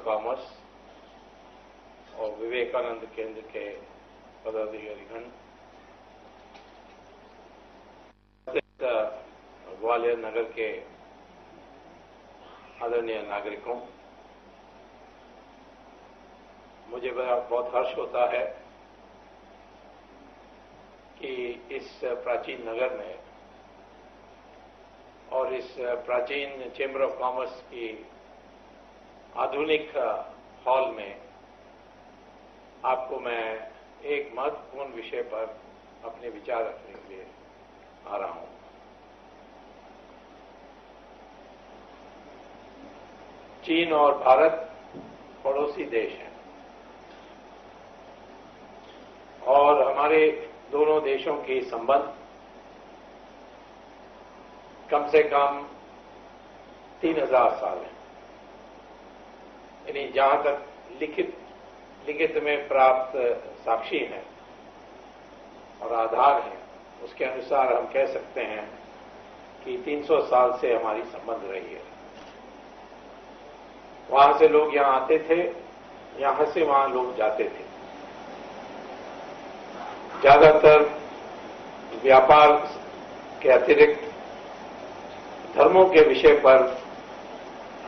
Commerce और विवेकानंद केंद्र के पदाधिकारीगण, ग्वालियर नगर के आदरणीय नागरिकों, मुझे बहुत हर्ष होता है कि इस प्राचीन नगर में और इस प्राचीन चेंबर ऑफ कॉमर्स की आधुनिक हॉल में आपको मैं एक महत्वपूर्ण विषय पर अपने विचार रखने के लिए आ रहा हूं। चीन और भारत पड़ोसी देश हैं और हमारे दोनों देशों के संबंध कम से कम 3000 साल हैं। यानी जहां तक लिखित में प्राप्त साक्षी हैं और आधार हैं, उसके अनुसार हम कह सकते हैं कि 300 साल से हमारी संबंध रही है। वहां से लोग यहां आते थे, यहां से वहां लोग जाते थे। ज्यादातर व्यापार के अतिरिक्त धर्मों के विषय पर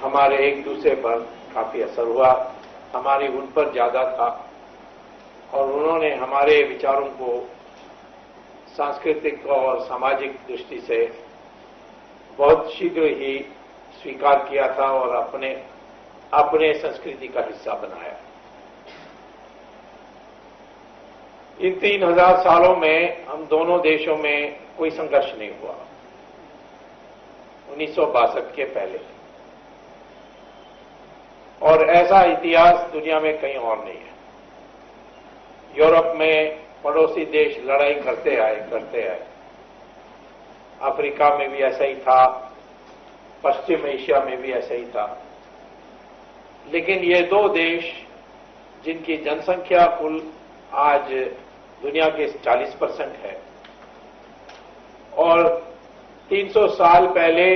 हमारे एक दूसरे पर काफी असर हुआ। हमारी उन पर ज्यादा था और उन्होंने हमारे विचारों को सांस्कृतिक और सामाजिक दृष्टि से बहुत शीघ्र ही स्वीकार किया था और अपने संस्कृति का हिस्सा बनाया। इन 3000 सालों में हम दोनों देशों में कोई संघर्ष नहीं हुआ, 1962 के पहले, और ऐसा इतिहास दुनिया में कहीं और नहीं है। यूरोप में पड़ोसी देश लड़ाई करते आए। अफ्रीका में भी ऐसा ही था, पश्चिम एशिया में भी ऐसा ही था। लेकिन ये दो देश जिनकी जनसंख्या कुल आज दुनिया के 40% है और 300 साल पहले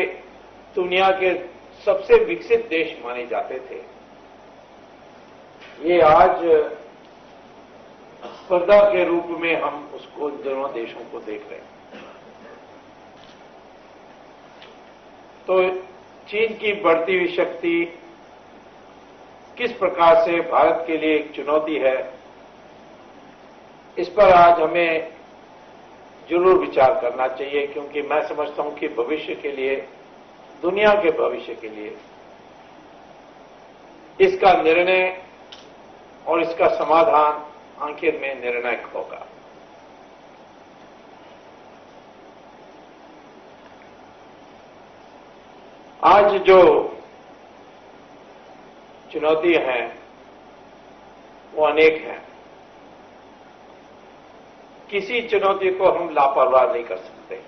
दुनिया के सबसे विकसित देश माने जाते थे, ये आज स्पर्धा के रूप में हम उसको दोनों देशों को देख रहे हैं। तो चीन की बढ़ती हुई शक्ति किस प्रकार से भारत के लिए एक चुनौती है, इस पर आज हमें जरूर विचार करना चाहिए, क्योंकि मैं समझता हूं कि भविष्य के लिए, दुनिया के भविष्य के लिए इसका निर्णय और इसका समाधान आखिर में निर्णायक होगा। आज जो चुनौतियां हैं वो अनेक हैं। किसी चुनौती को हम लापरवाह नहीं कर सकते।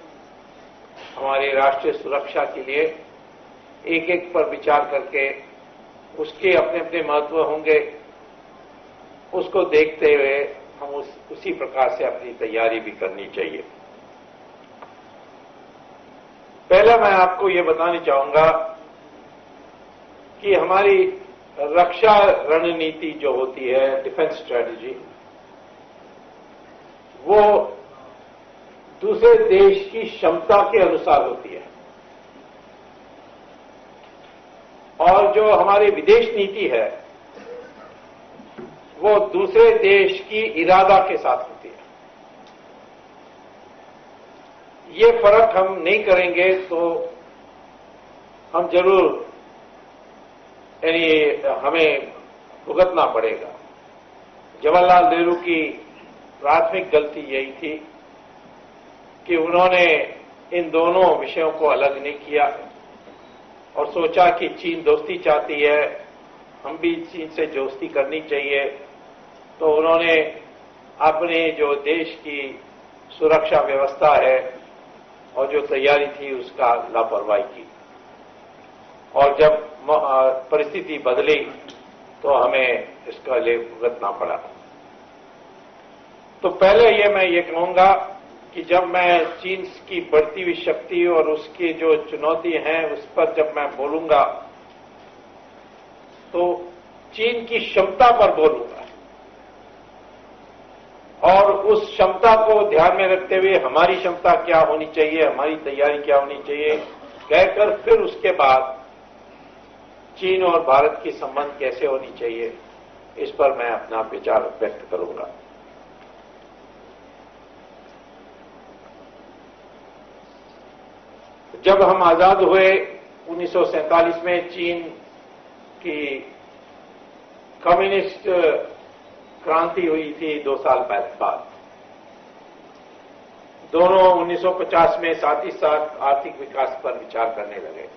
हमारी राष्ट्रीय सुरक्षा के लिए एक एक पर विचार करके उसके अपने अपने महत्व होंगे, उसको देखते हुए हम उसी प्रकार से अपनी तैयारी भी करनी चाहिए। पहले मैं आपको ये बताना चाहूंगा कि हमारी रक्षा रणनीति जो होती है, डिफेंस स्ट्रेटजी, वो दूसरे देश की क्षमता के अनुसार होती है और जो हमारी विदेश नीति है वो दूसरे देश की इरादा के साथ होती है। ये फर्क हम नहीं करेंगे तो हम जरूर हमें भुगतना पड़ेगा। जवाहरलाल नेहरू की प्राथमिक गलती यही थी कि उन्होंने इन दोनों विषयों को अलग नहीं किया और सोचा कि चीन दोस्ती चाहती है, हम भी चीन से दोस्ती करनी चाहिए, तो उन्होंने अपने जो देश की सुरक्षा व्यवस्था है और जो तैयारी थी उसका लापरवाही की और जब परिस्थिति बदली तो हमें इसका लिए भुगतना पड़ा। तो पहले मैं ये कहूंगा कि जब मैं चीन की बढ़ती हुई शक्ति और उसकी जो चुनौती हैं उस पर जब मैं बोलूंगा तो चीन की क्षमता पर बोलूंगा और उस क्षमता को ध्यान में रखते हुए हमारी क्षमता क्या होनी चाहिए, हमारी तैयारी क्या होनी चाहिए कहकर फिर उसके बाद चीन और भारत की संबंध कैसे होनी चाहिए इस पर मैं अपना विचार व्यक्त करूंगा। जब हम आजाद हुए 1947 में, चीन की कम्युनिस्ट क्रांति हुई थी 2 साल बाद। दोनों 1950 में साथ ही साथ आर्थिक विकास पर विचार करने लगे।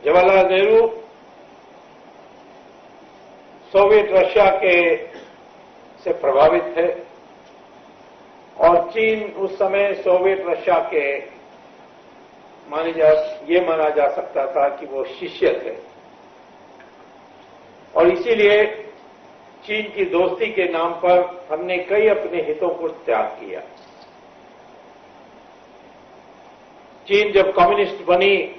जवाहरलाल नेहरू सोवियत रशिया से प्रभावित थे और चीन उस समय सोवियत रशिया के माना जा सकता था कि वो शिष्य थे और इसीलिए चीन की दोस्ती के नाम पर हमने कई अपने हितों को त्याग किया। चीन जब कम्युनिस्ट बनी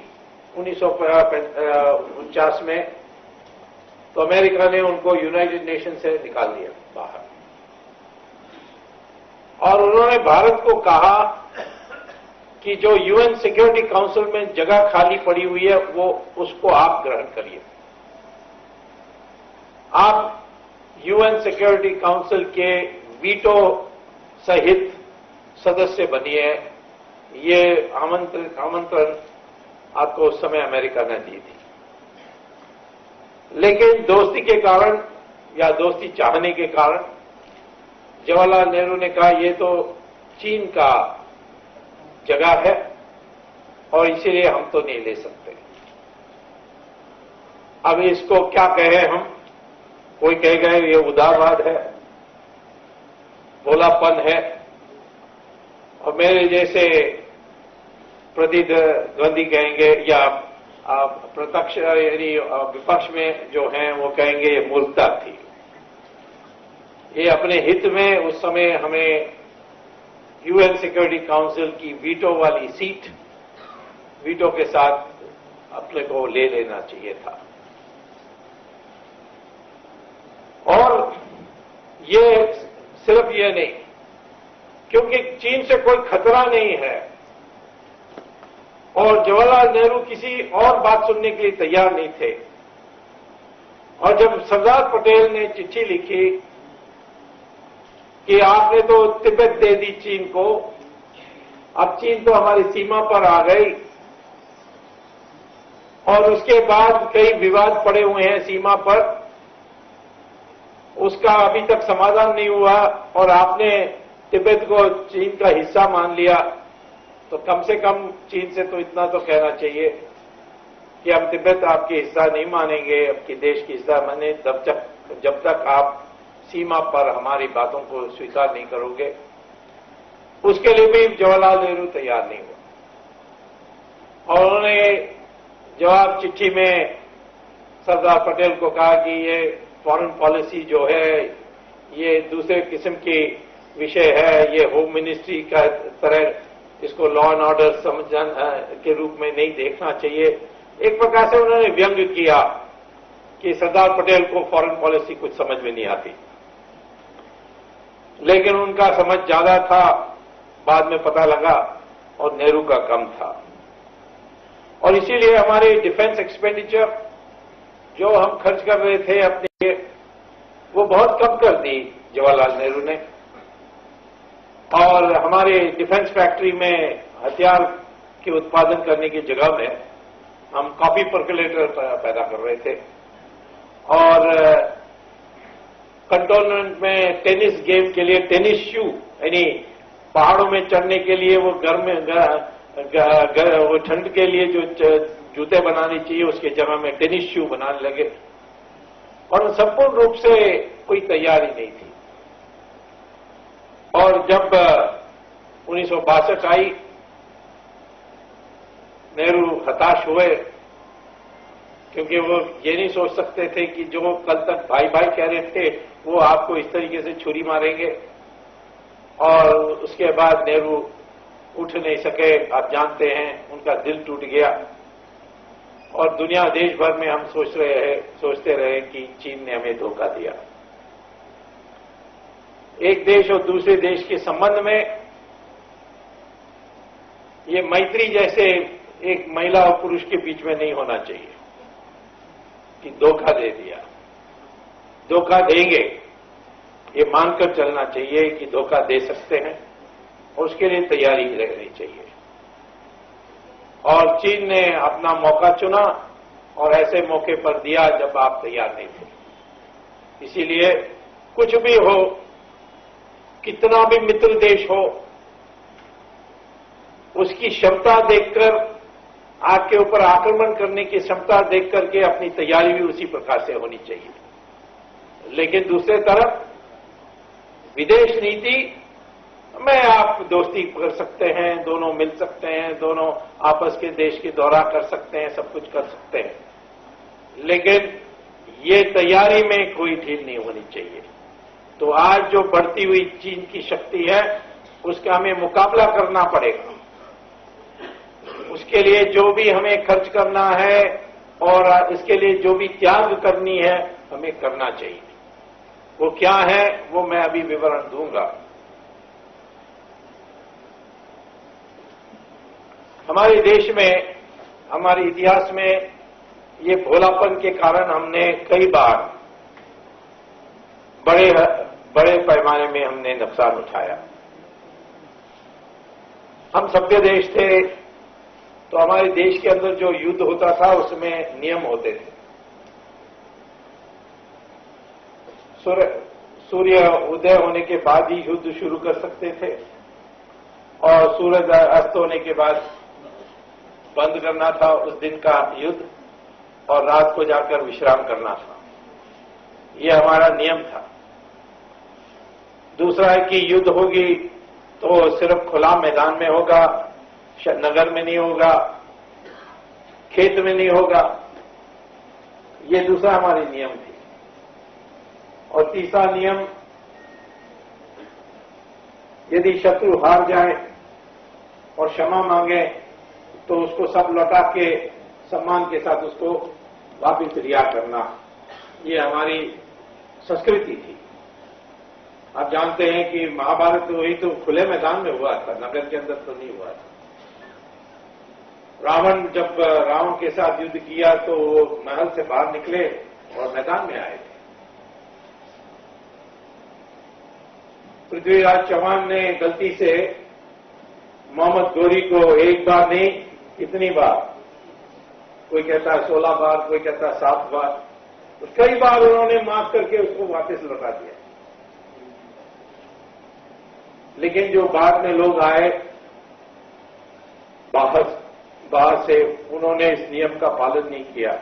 1949 में तो अमेरिका ने उनको यूनाइटेड नेशन से निकाल दिया बाहर और उन्होंने भारत को कहा कि जो यूएन सिक्योरिटी काउंसिल में जगह खाली पड़ी हुई है वो उसको आप ग्रहण करिए, आप यूएन सिक्योरिटी काउंसिल के वीटो सहित सदस्य बनिए। ये आमंत्रण आपको उस समय अमेरिका ने दी थी, लेकिन दोस्ती के कारण या दोस्ती चाहने के कारण जवाहरलाल नेहरू ने कहा ये तो चीन का जगह है और इसीलिए हम तो नहीं ले सकते। अब इसको क्या कहे हम, कोई कहेगा ये उदारवाद है, भोलापन है, और मेरे जैसे प्रतिद्वंदी कहेंगे या प्रत्यक्ष यानी विपक्ष में जो हैं वो कहेंगे ये मूर्खता थी। ये अपने हित में उस समय हमें यूएन सिक्योरिटी काउंसिल की वीटो वाली सीट वीटो के साथ अपने को ले लेना चाहिए था। और ये सिर्फ ये नहीं, क्योंकि चीन से कोई खतरा नहीं है और जवाहरलाल नेहरू किसी और बात सुनने के लिए तैयार नहीं थे। और जब सरदार पटेल ने चिट्ठी लिखी कि आपने तो तिब्बत दे दी चीन को, अब चीन तो हमारी सीमा पर आ गई और उसके बाद कई विवाद पड़े हुए हैं सीमा पर, उसका अभी तक समाधान नहीं हुआ और आपने तिब्बत को चीन का हिस्सा मान लिया, तो कम से कम चीन से तो इतना तो कहना चाहिए कि हम तिब्बत आपके हिस्सा नहीं मानेंगे, आपके देश की हिस्सा माने जब तक आप सीमा पर हमारी बातों को स्वीकार नहीं करोगे। उसके लिए भी जवाहरलाल नेहरू तैयार नहीं हुआ और उन्होंने जवाब चिट्ठी में सरदार पटेल को कहा कि ये फॉरेन पॉलिसी जो है ये दूसरे किस्म की विषय है, ये होम मिनिस्ट्री का तरह इसको लॉ एंड ऑर्डर समझन के रूप में नहीं देखना चाहिए। एक प्रकार से उन्होंने व्यंग किया कि सरदार पटेल को फॉरेन पॉलिसी कुछ समझ में नहीं आती, लेकिन उनका समझ ज्यादा था बाद में पता लगा और नेहरू का कम था। और इसीलिए हमारे डिफेंस एक्सपेंडिचर जो हम खर्च कर रहे थे अपने, वो बहुत कम कर दी जवाहरलाल नेहरू ने। और हमारे डिफेंस फैक्ट्री में हथियार के उत्पादन करने की जगह में हम कॉपी परकुलेटर पैदा कर रहे थे और कंटोनमेंट में टेनिस गेम के लिए टेनिस शू, यानी पहाड़ों में चढ़ने के लिए वो वो ठंड के लिए जो जूते बनाने चाहिए उसके जगह में टेनिस शू बनाने लगे और संपूर्ण रूप से कोई तैयारी नहीं थी। और जब 1962 आई, नेहरू हताश हुए क्योंकि वो ये नहीं सोच सकते थे कि जो कल तक भाई भाई कह रहे थे वो आपको इस तरीके से छुरी मारेंगे। और उसके बाद नेहरू उठ नहीं सके, आप जानते हैं, उनका दिल टूट गया और दुनिया देश भर में हम सोचते रहे कि चीन ने हमें धोखा दिया। एक देश और दूसरे देश के संबंध में ये मैत्री जैसे एक महिला और पुरुष के बीच में नहीं होना चाहिए कि धोखा दे दिया। धोखा देंगे ये मानकर चलना चाहिए कि धोखा दे सकते हैं और उसके लिए तैयारी रहनी चाहिए। और चीन ने अपना मौका चुना और ऐसे मौके पर दिया जब आप तैयार नहीं थे। इसीलिए कुछ भी हो, कितना भी मित्र देश हो, उसकी क्षमता देखकर, आपके ऊपर आक्रमण करने की क्षमता देख करके अपनी तैयारी भी उसी प्रकार से होनी चाहिए। लेकिन दूसरे तरफ विदेश नीति में आप दोस्ती कर सकते हैं, दोनों मिल सकते हैं, दोनों आपस के देश की दौरा कर सकते हैं, सब कुछ कर सकते हैं, लेकिन ये तैयारी में कोई ढील नहीं होनी चाहिए। तो आज जो बढ़ती हुई चीन की शक्ति है उसका हमें मुकाबला करना पड़ेगा। उसके लिए जो भी हमें खर्च करना है और इसके लिए जो भी त्याग करनी है हमें करना चाहिए। वो क्या है वो मैं अभी विवरण दूंगा। हमारे देश में, हमारे इतिहास में ये भोलापन के कारण हमने कई बार बड़े पैमाने में हमने नुकसान उठाया। हम सभ्य देश थे तो हमारे देश के अंदर जो युद्ध होता था उसमें नियम होते थे। सूर्य उदय होने के बाद ही युद्ध शुरू कर सकते थे और सूरज अस्त होने के बाद बंद करना था उस दिन का युद्ध और रात को जाकर विश्राम करना था। यह हमारा नियम था। दूसरा है कि युद्ध होगी तो सिर्फ खुला मैदान में होगा, नगर में नहीं होगा, खेत में नहीं होगा। ये दूसरा हमारी नियम थी। और तीसरा नियम, यदि शत्रु हार जाए और क्षमा मांगे तो उसको सब लौटा के सम्मान के साथ उसको वापिस रिहा करना, ये हमारी संस्कृति थी। आप जानते हैं कि महाभारत वही तो खुले मैदान में हुआ था, नगर के अंदर तो नहीं हुआ था। रावण जब रावण के साथ युद्ध किया तो वो महल से बाहर निकले और मैदान में आए थे। पृथ्वीराज चौहान ने गलती से मोहम्मद गोरी को एक बार नहीं, कितनी बार, कोई कहता है 16 बार, कोई कहता है 7 बार, तो कई बार उन्होंने माफ करके उसको वापस लौटा दिया। लेकिन जो बाद में लोग आए बाहर से, उन्होंने इस नियम का पालन नहीं किया,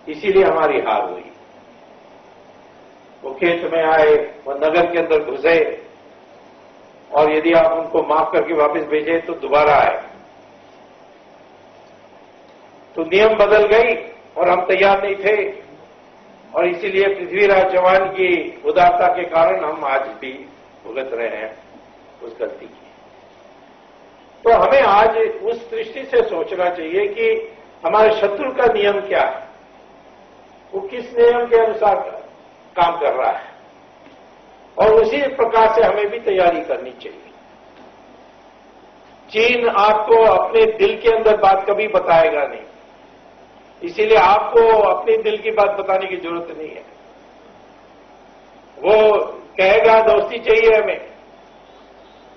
इसीलिए हमारी हार हुई। वो खेत में आए, वो नगर के अंदर घुसे और यदि आप उनको माफ करके वापस भेजे तो दोबारा आए। तो नियम बदल गई और हम तैयार नहीं थे और इसीलिए पृथ्वीराज चौहान की उदारता के कारण हम आज भी भुगत रहे हैं उस गलती की। तो हमें आज उस दृष्टि से सोचना चाहिए कि हमारे शत्रु का नियम क्या है, वो किस नियम के अनुसार काम कर रहा है और उसी प्रकार से हमें भी तैयारी करनी चाहिए। चीन आपको अपने दिल के अंदर बात कभी बताएगा नहीं, इसीलिए आपको अपने दिल की बात बताने की जरूरत नहीं है। वो कहेगा दोस्ती चाहिए हमें।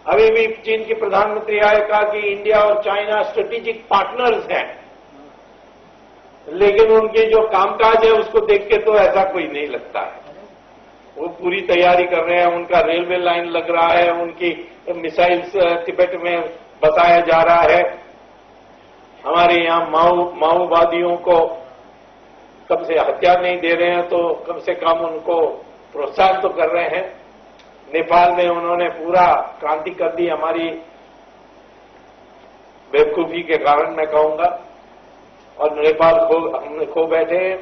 अभी भी चीन के प्रधानमंत्री आए, कहा कि इंडिया और चाइना स्ट्रेटेजिक पार्टनर्स हैं, लेकिन उनके जो कामकाज है उसको देख के तो ऐसा कोई नहीं लगता है। वो पूरी तैयारी कर रहे हैं, उनका रेलवे लाइन लग रहा है, उनकी मिसाइल्स तिब्बत में बसाया जा रहा है। हमारे यहां माओवादियों को कम से हथियार नहीं दे रहे हैं तो कम से कम उनको प्रोत्साहन तो कर रहे हैं। नेपाल में उन्होंने पूरा क्रांति कर दी हमारी बेवकूफी के कारण, मैं कहूंगा, और नेपाल हमने खो बैठे हैं।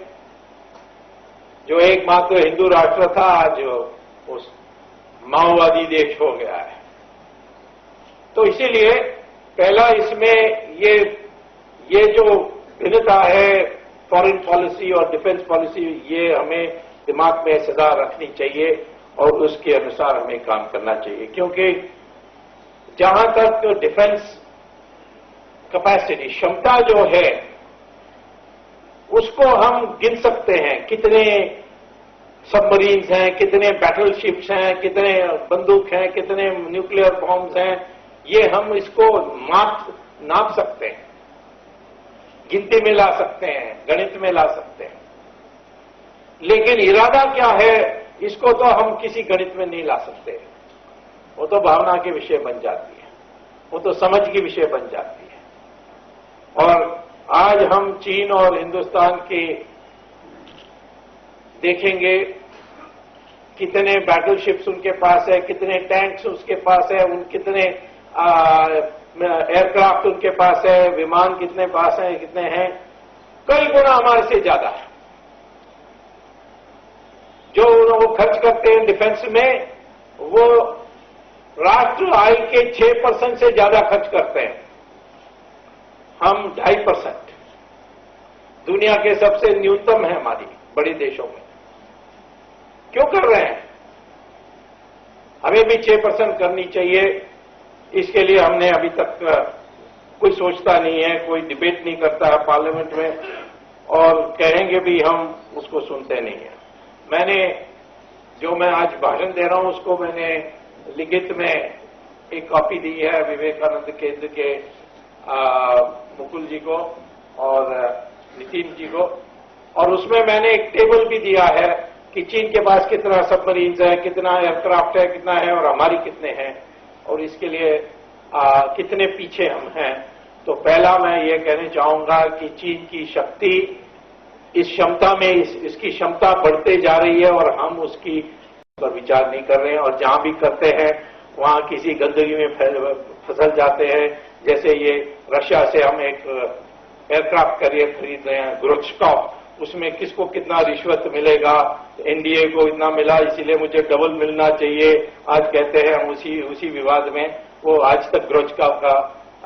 जो एकमात्र हिंदू राष्ट्र था आज उस माओवादी देश हो गया है। तो इसीलिए पहला इसमें ये जो भिन्नता है फॉरेन पॉलिसी और डिफेंस पॉलिसी, ये हमें दिमाग में सदा रखनी चाहिए और उसके अनुसार हमें काम करना चाहिए, क्योंकि जहां तक डिफेंस कैपेसिटी क्षमता जो है उसको हम गिन सकते हैं, कितने सबमरीन्स हैं, कितने बैटलशिप्स हैं, कितने बंदूक हैं, कितने न्यूक्लियर बॉम्ब्स हैं, ये हम इसको नाप सकते हैं, गिनती में ला सकते हैं, गणित में ला सकते हैं। लेकिन इरादा क्या है इसको तो हम किसी गणित में नहीं ला सकते, वो तो भावना के विषय बन जाती है, वो तो समझ के विषय बन जाती है। और आज हम चीन और हिंदुस्तान के देखेंगे कितने बैटलशिप्स उनके पास है, कितने टैंक्स उसके पास है, कितने एयरक्राफ्ट उनके पास है, विमान कितने पास हैं, कितने हैं, कई गुना हमारे से ज्यादा है। जो वो खर्च करते हैं डिफेंस में, वो राष्ट्र आय के 6% से ज्यादा खर्च करते हैं, हम 2.5%। दुनिया के सबसे न्यूनतम है हमारी बड़े देशों में। क्यों कर रहे हैं? हमें भी 6% करनी चाहिए। इसके लिए हमने अभी तक कोई सोचता नहीं है, कोई डिबेट नहीं करता है पार्लियामेंट में, और कहेंगे भी हम उसको सुनते नहीं है। मैं आज भाषण दे रहा हूं उसको मैंने लिखित में एक कॉपी दी है विवेकानंद केंद्र के मुकुल जी को और नितिन जी को, और उसमें मैंने एक टेबल भी दिया है कि चीन के पास कितना सबमरीन्स है, कितना एयरक्राफ्ट है, कितना है, और हमारी कितने हैं, और इसके लिए कितने पीछे हम हैं। तो पहला मैं ये कहना चाहूंगा कि चीन की शक्ति, इस क्षमता में इसकी क्षमता बढ़ते जा रही है और हम उसकी पर विचार नहीं कर रहे हैं, और जहां भी करते हैं वहां किसी गंदगी में फसल जाते हैं। जैसे ये रशिया से हम एक एयरक्राफ्ट कैरियर खरीद रहे हैं गुरुत्स्कॉफ, उसमें किसको कितना रिश्वत मिलेगा, एनडीए को इतना मिला इसीलिए मुझे डबल मिलना चाहिए, आज कहते हैं हम उसी विवाद में, वो आज तक गुरुत्स्कॉफ का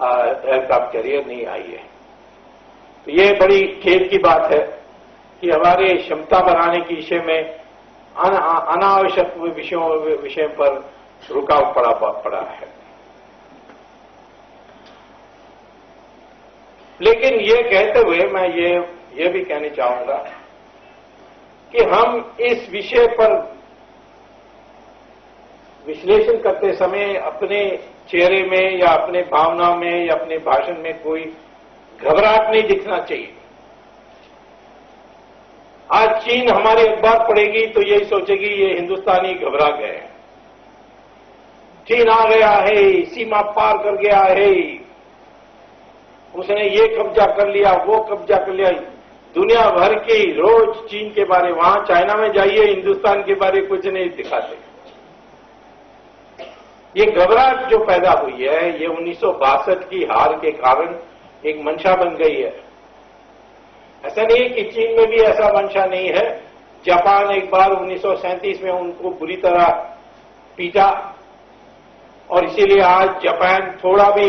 एयरक्राफ्ट कैरियर नहीं आई है। तो ये बड़ी खेद की बात है कि हमारे क्षमता बढ़ाने के विषय में अनावश्यक विषय पर रुकाव पड़ा है। लेकिन ये कहते हुए मैं ये भी कहना चाहूंगा कि हम इस विषय पर विश्लेषण करते समय अपने चेहरे में या अपने भावना में या अपने भाषण में कोई घबराहट नहीं दिखना चाहिए। आज चीन हमारे अखबार पढ़ेगी तो यही सोचेगी ये हिंदुस्तानी घबरा गए हैं, चीन आ गया है, सीमा पार कर गया है, उसने ये कब्जा कर लिया, वो कब्जा कर लिया। दुनिया भर के रोज चीन के बारे, वहां चाइना में जाइए हिंदुस्तान के बारे कुछ नहीं दिखाते। ये घबराहट जो पैदा हुई है ये 1962 की हार के कारण एक मंशा बन गई है। ऐसा नहीं कि चीन में भी ऐसा मंशा नहीं है। जापान एक बार 1937 में उनको बुरी तरह पीटा और इसीलिए आज जापान थोड़ा भी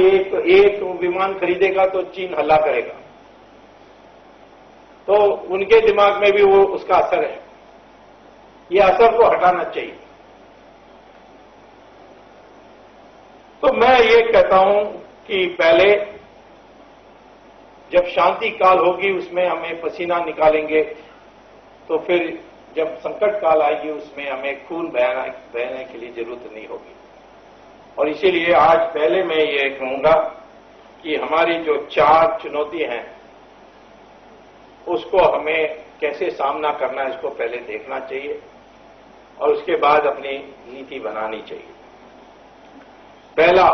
एक विमान खरीदेगा तो चीन हल्ला करेगा, तो उनके दिमाग में भी वो उसका असर है। ये असर को हटाना चाहिए। तो मैं ये कहता हूं कि पहले जब शांति काल होगी उसमें हमें पसीना निकालेंगे, तो फिर जब संकट काल आएगी उसमें हमें खून बहने के लिए जरूरत नहीं होगी। और इसीलिए आज पहले मैं ये कहूंगा कि हमारी जो 4 चुनौती हैं उसको हमें कैसे सामना करना है इसको पहले देखना चाहिए और उसके बाद अपनी नीति बनानी चाहिए। पहला,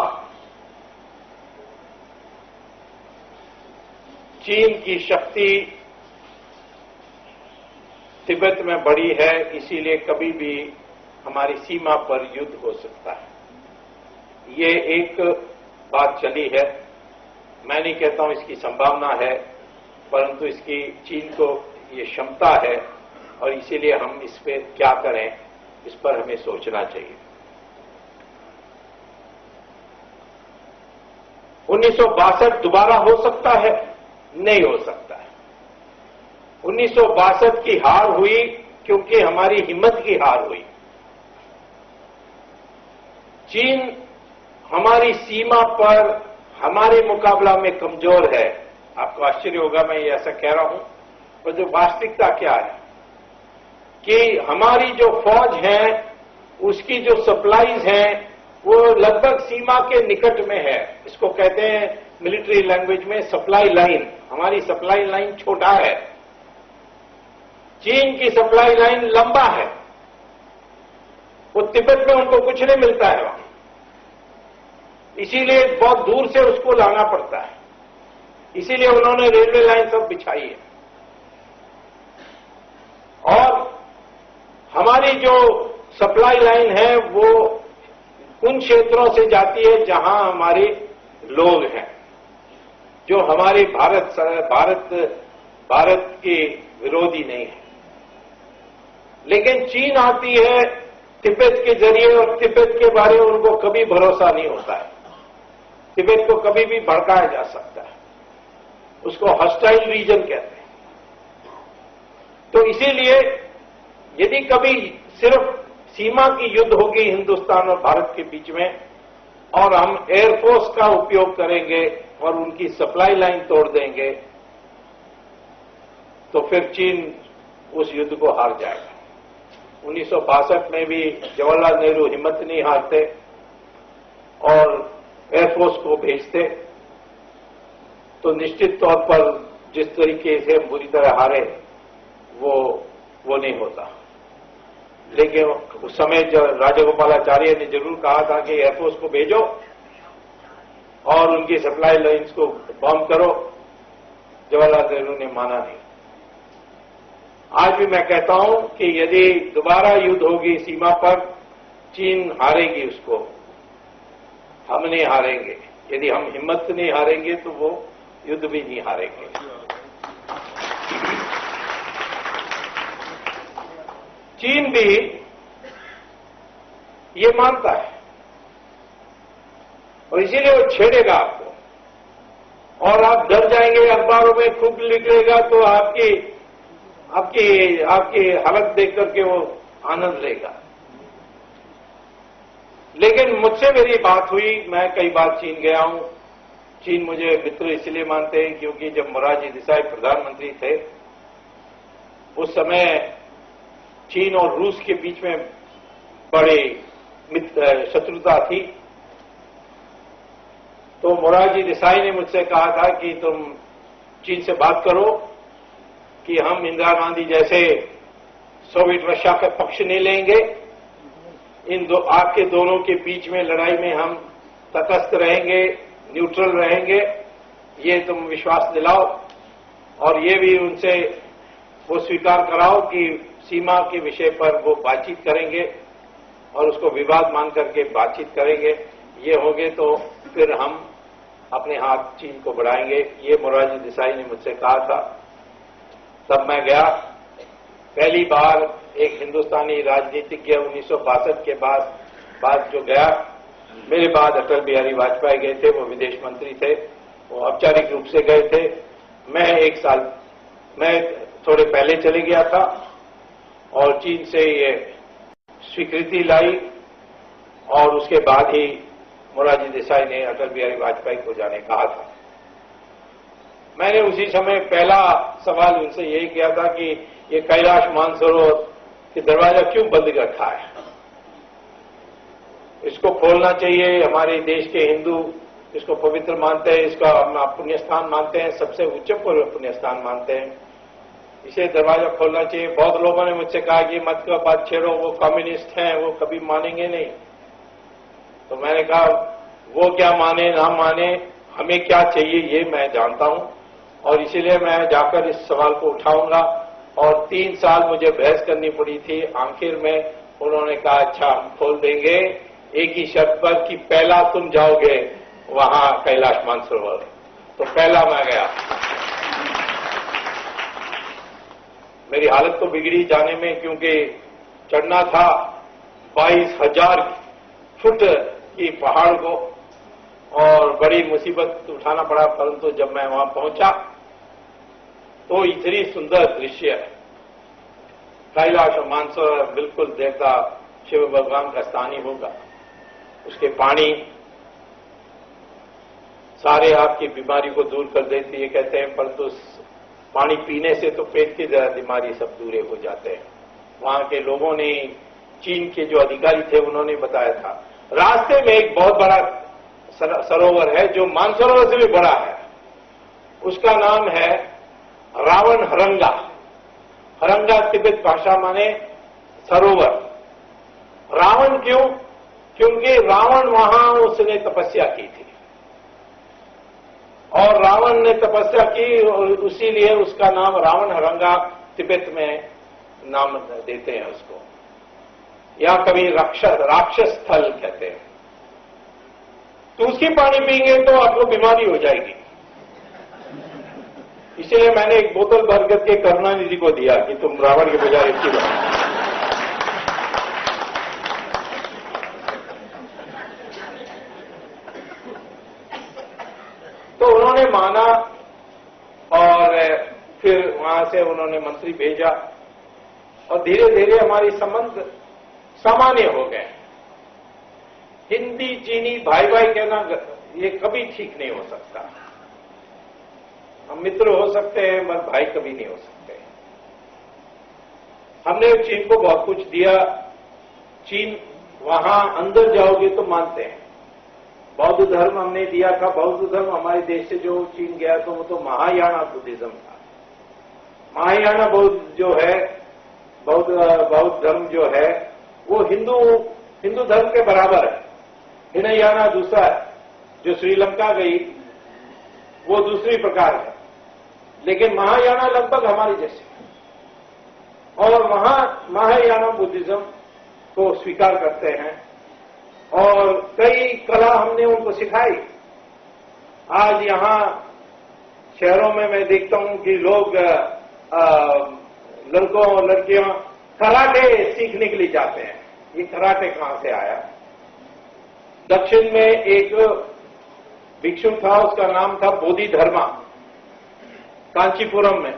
चीन की शक्ति तिब्बत में बड़ी है, इसीलिए कभी भी हमारी सीमा पर युद्ध हो सकता है। ये एक बात चली है। मैं नहीं कहता हूं इसकी संभावना है, परंतु इसकी चीन को ये क्षमता है और इसीलिए हम इस पे क्या करें इस पर हमें सोचना चाहिए। 1962 दोबारा हो सकता है? नहीं हो सकता है। 1962 की हार हुई क्योंकि हमारी हिम्मत की हार हुई। चीन हमारी सीमा पर हमारे मुकाबला में कमजोर है। आपको आश्चर्य होगा मैं ये ऐसा कह रहा हूं, पर जो वास्तविकता क्या है कि हमारी जो फौज है उसकी जो सप्लाईज हैं वो लगभग सीमा के निकट में है। इसको कहते हैं मिलिट्री लैंग्वेज में सप्लाई लाइन। हमारी सप्लाई लाइन छोटा है, चीन की सप्लाई लाइन लंबा है। वो तिब्बत में उनको कुछ नहीं मिलता है वहां, इसीलिए बहुत दूर से उसको लाना पड़ता है। इसीलिए उन्होंने रेलवे लाइन सब बिछाई है। और हमारी जो सप्लाई लाइन है वो उन क्षेत्रों से जाती है जहां हमारे लोग हैं, जो हमारे भारत के विरोधी नहीं है। लेकिन चीन आती है तिब्बत के जरिए, और तिब्बत के बारे में उनको कभी भरोसा नहीं होता है। तिब्बत को कभी भी भड़काया जा सकता है, उसको हॉस्टाइल रीजन कहते हैं। तो इसीलिए यदि कभी सिर्फ सीमा की युद्ध होगी हिंदुस्तान और भारत के बीच में, और हम एयरफोर्स का उपयोग करेंगे और उनकी सप्लाई लाइन तोड़ देंगे, तो फिर चीन उस युद्ध को हार जाएगा। 1962 में भी जवाहरलाल नेहरू हिम्मत नहीं हारते और एयरफोर्स को भेजते, तो निश्चित तौर पर जिस तरीके से हम बुरी तरह हारे वो नहीं होता। लेकिन उस समय जो राजागोपालाचार्य ने जरूर कहा था कि एयरफोर्स को भेजो और उनकी सप्लाई लाइन्स को बॉम्ब करो, जवाहरलाल नेहरू ने माना नहीं। आज भी मैं कहता हूं कि यदि दोबारा युद्ध होगी सीमा पर, चीन हारेगी उसको, हम नहीं हारेंगे। यदि हम हिम्मत नहीं हारेंगे तो वो युद्ध भी नहीं हारेंगे। चीन भी ये मानता है और इसीलिए वो छेड़ेगा आपको, और आप डर जाएंगे। अखबारों में खूब लिखेगा तो आपकी हालत देख करके वो आनंद लेगा। लेकिन मुझसे मेरी बात हुई, मैं कई बार चीन गया हूं। चीन मुझे मित्र इसलिए मानते हैं क्योंकि जब मोरारजी देसाई प्रधानमंत्री थे उस समय चीन और रूस के बीच में बड़े शत्रुता थी। तो मोरारजी देसाई ने मुझसे कहा था कि तुम चीन से बात करो कि हम इंदिरा गांधी जैसे सोवियत रशिया का पक्ष नहीं लेंगे, आपके दोनों के बीच में लड़ाई में हम तटस्थ रहेंगे, न्यूट्रल रहेंगे, ये तुम विश्वास दिलाओ। और ये भी उनसे वो स्वीकार कराओ कि सीमा के विषय पर वो बातचीत करेंगे और उसको विवाद मान करके बातचीत करेंगे। ये होंगे तो फिर हम अपने हाथ चीन को बढ़ाएंगे। ये मोरारजी देसाई ने मुझसे कहा था। तब मैं गया, पहली बार एक हिंदुस्तानी राजनीतिज्ञ 1962 के बाद जो गया। मेरे बाद अटल बिहारी वाजपेयी गए थे, वो विदेश मंत्री थे, वो औपचारिक रूप से गए थे। मैं थोड़े पहले चले गया था और चीन से ये स्वीकृति लाई, और उसके बाद ही मोरारजी देसाई ने अटल बिहारी वाजपेयी को जाने कहा था। मैंने उसी समय पहला सवाल उनसे यही किया था कि ये कैलाश मानसरोवर के दरवाजा क्यों बंद रखा है, इसको खोलना चाहिए। हमारे देश के हिंदू इसको पवित्र मानते हैं, इसका अपना पुण्य स्थान मानते हैं, सबसे उच्च पुण्य स्थान मानते हैं, इसे दरवाजा खोलना चाहिए। बहुत लोगों ने मुझसे कहा कि मत का बात छेड़ो, वो कम्युनिस्ट हैं, वो कभी मानेंगे नहीं। तो मैंने कहा वो क्या माने ना माने, हमें क्या चाहिए ये मैं जानता हूं, और इसीलिए मैं जाकर इस सवाल को उठाऊंगा। और 3 साल मुझे बहस करनी पड़ी थी। आखिर में उन्होंने कहा अच्छा हम खोल देंगे, एक ही शर्त पर कि पहला तुम जाओगे वहां कैलाश मानसरोवर। तो पहला मैं गया। मेरी हालत तो बिगड़ी जाने में, क्योंकि चढ़ना था 22,000 फुट की पहाड़ को और बड़ी मुसीबत उठाना पड़ा। परंतु जब मैं वहां पहुंचा तो इतनी सुंदर दृश्य है। कैलाश और मानसरोवर बिल्कुल देवता शिव भगवान का स्थान ही होगा। उसके पानी सारे आपकी बीमारी को दूर कर देती है कहते हैं, परंतु पानी पीने से तो पेट की बीमारी सब दूर हो जाते हैं। वहां के लोगों ने, चीन के जो अधिकारी थे उन्होंने बताया था। रास्ते में एक बहुत बड़ा सरोवर है जो मानसरोवर से भी बड़ा है, उसका नाम है रावण हरंगा। हरंगा तिब्बत भाषा माने सरोवर। रावण क्यों? क्योंकि रावण वहां उसने तपस्या की थी और रावण ने तपस्या की और उसीलिए उसका नाम रावण हरंगा तिब्बत में नाम देते हैं उसको, या कभी राक्षस स्थल कहते हैं। तो उसकी पानी पिएंगे तो आपको बीमारी हो जाएगी। इसलिए मैंने एक बोतल भर करके करुणानिधि को दिया कि तुम रावण के बजाय इसकी बनाओ। तो उन्होंने माना और फिर वहां से उन्होंने मंत्री भेजा और धीरे धीरे हमारी संबंध सामान्य हो गए। हिंदी चीनी भाई भाई कहना ये कभी ठीक नहीं हो सकता। हम मित्र हो सकते हैं मगर भाई कभी नहीं हो सकते। हमने चीन को बहुत कुछ दिया। चीन वहां अंदर जाओगे तो मानते हैं। बौद्ध धर्म हमने दिया था। बौद्ध धर्म हमारे देश से जो चीन गया तो वो तो महायाना बुद्धिज्म था। महायाना बौद्ध जो है, बौद्ध धर्म जो है वो हिंदू धर्म के बराबर है। हिनयाना दूसरा है, जो श्रीलंका गई वो दूसरी प्रकार है, लेकिन महायाना लगभग हमारी जैसे। और वहां महायाना बुद्धिज्म को स्वीकार करते हैं और कई कला हमने उनको सिखाई। आज यहां शहरों में मैं देखता हूं कि लोग लड़कों और लड़कियां कराटे सीखने के लिए जाते हैं। ये कराटे कहां से आया? दक्षिण में एक भिक्षु था, उसका नाम था बोधि धर्मा, कांचीपुरम में।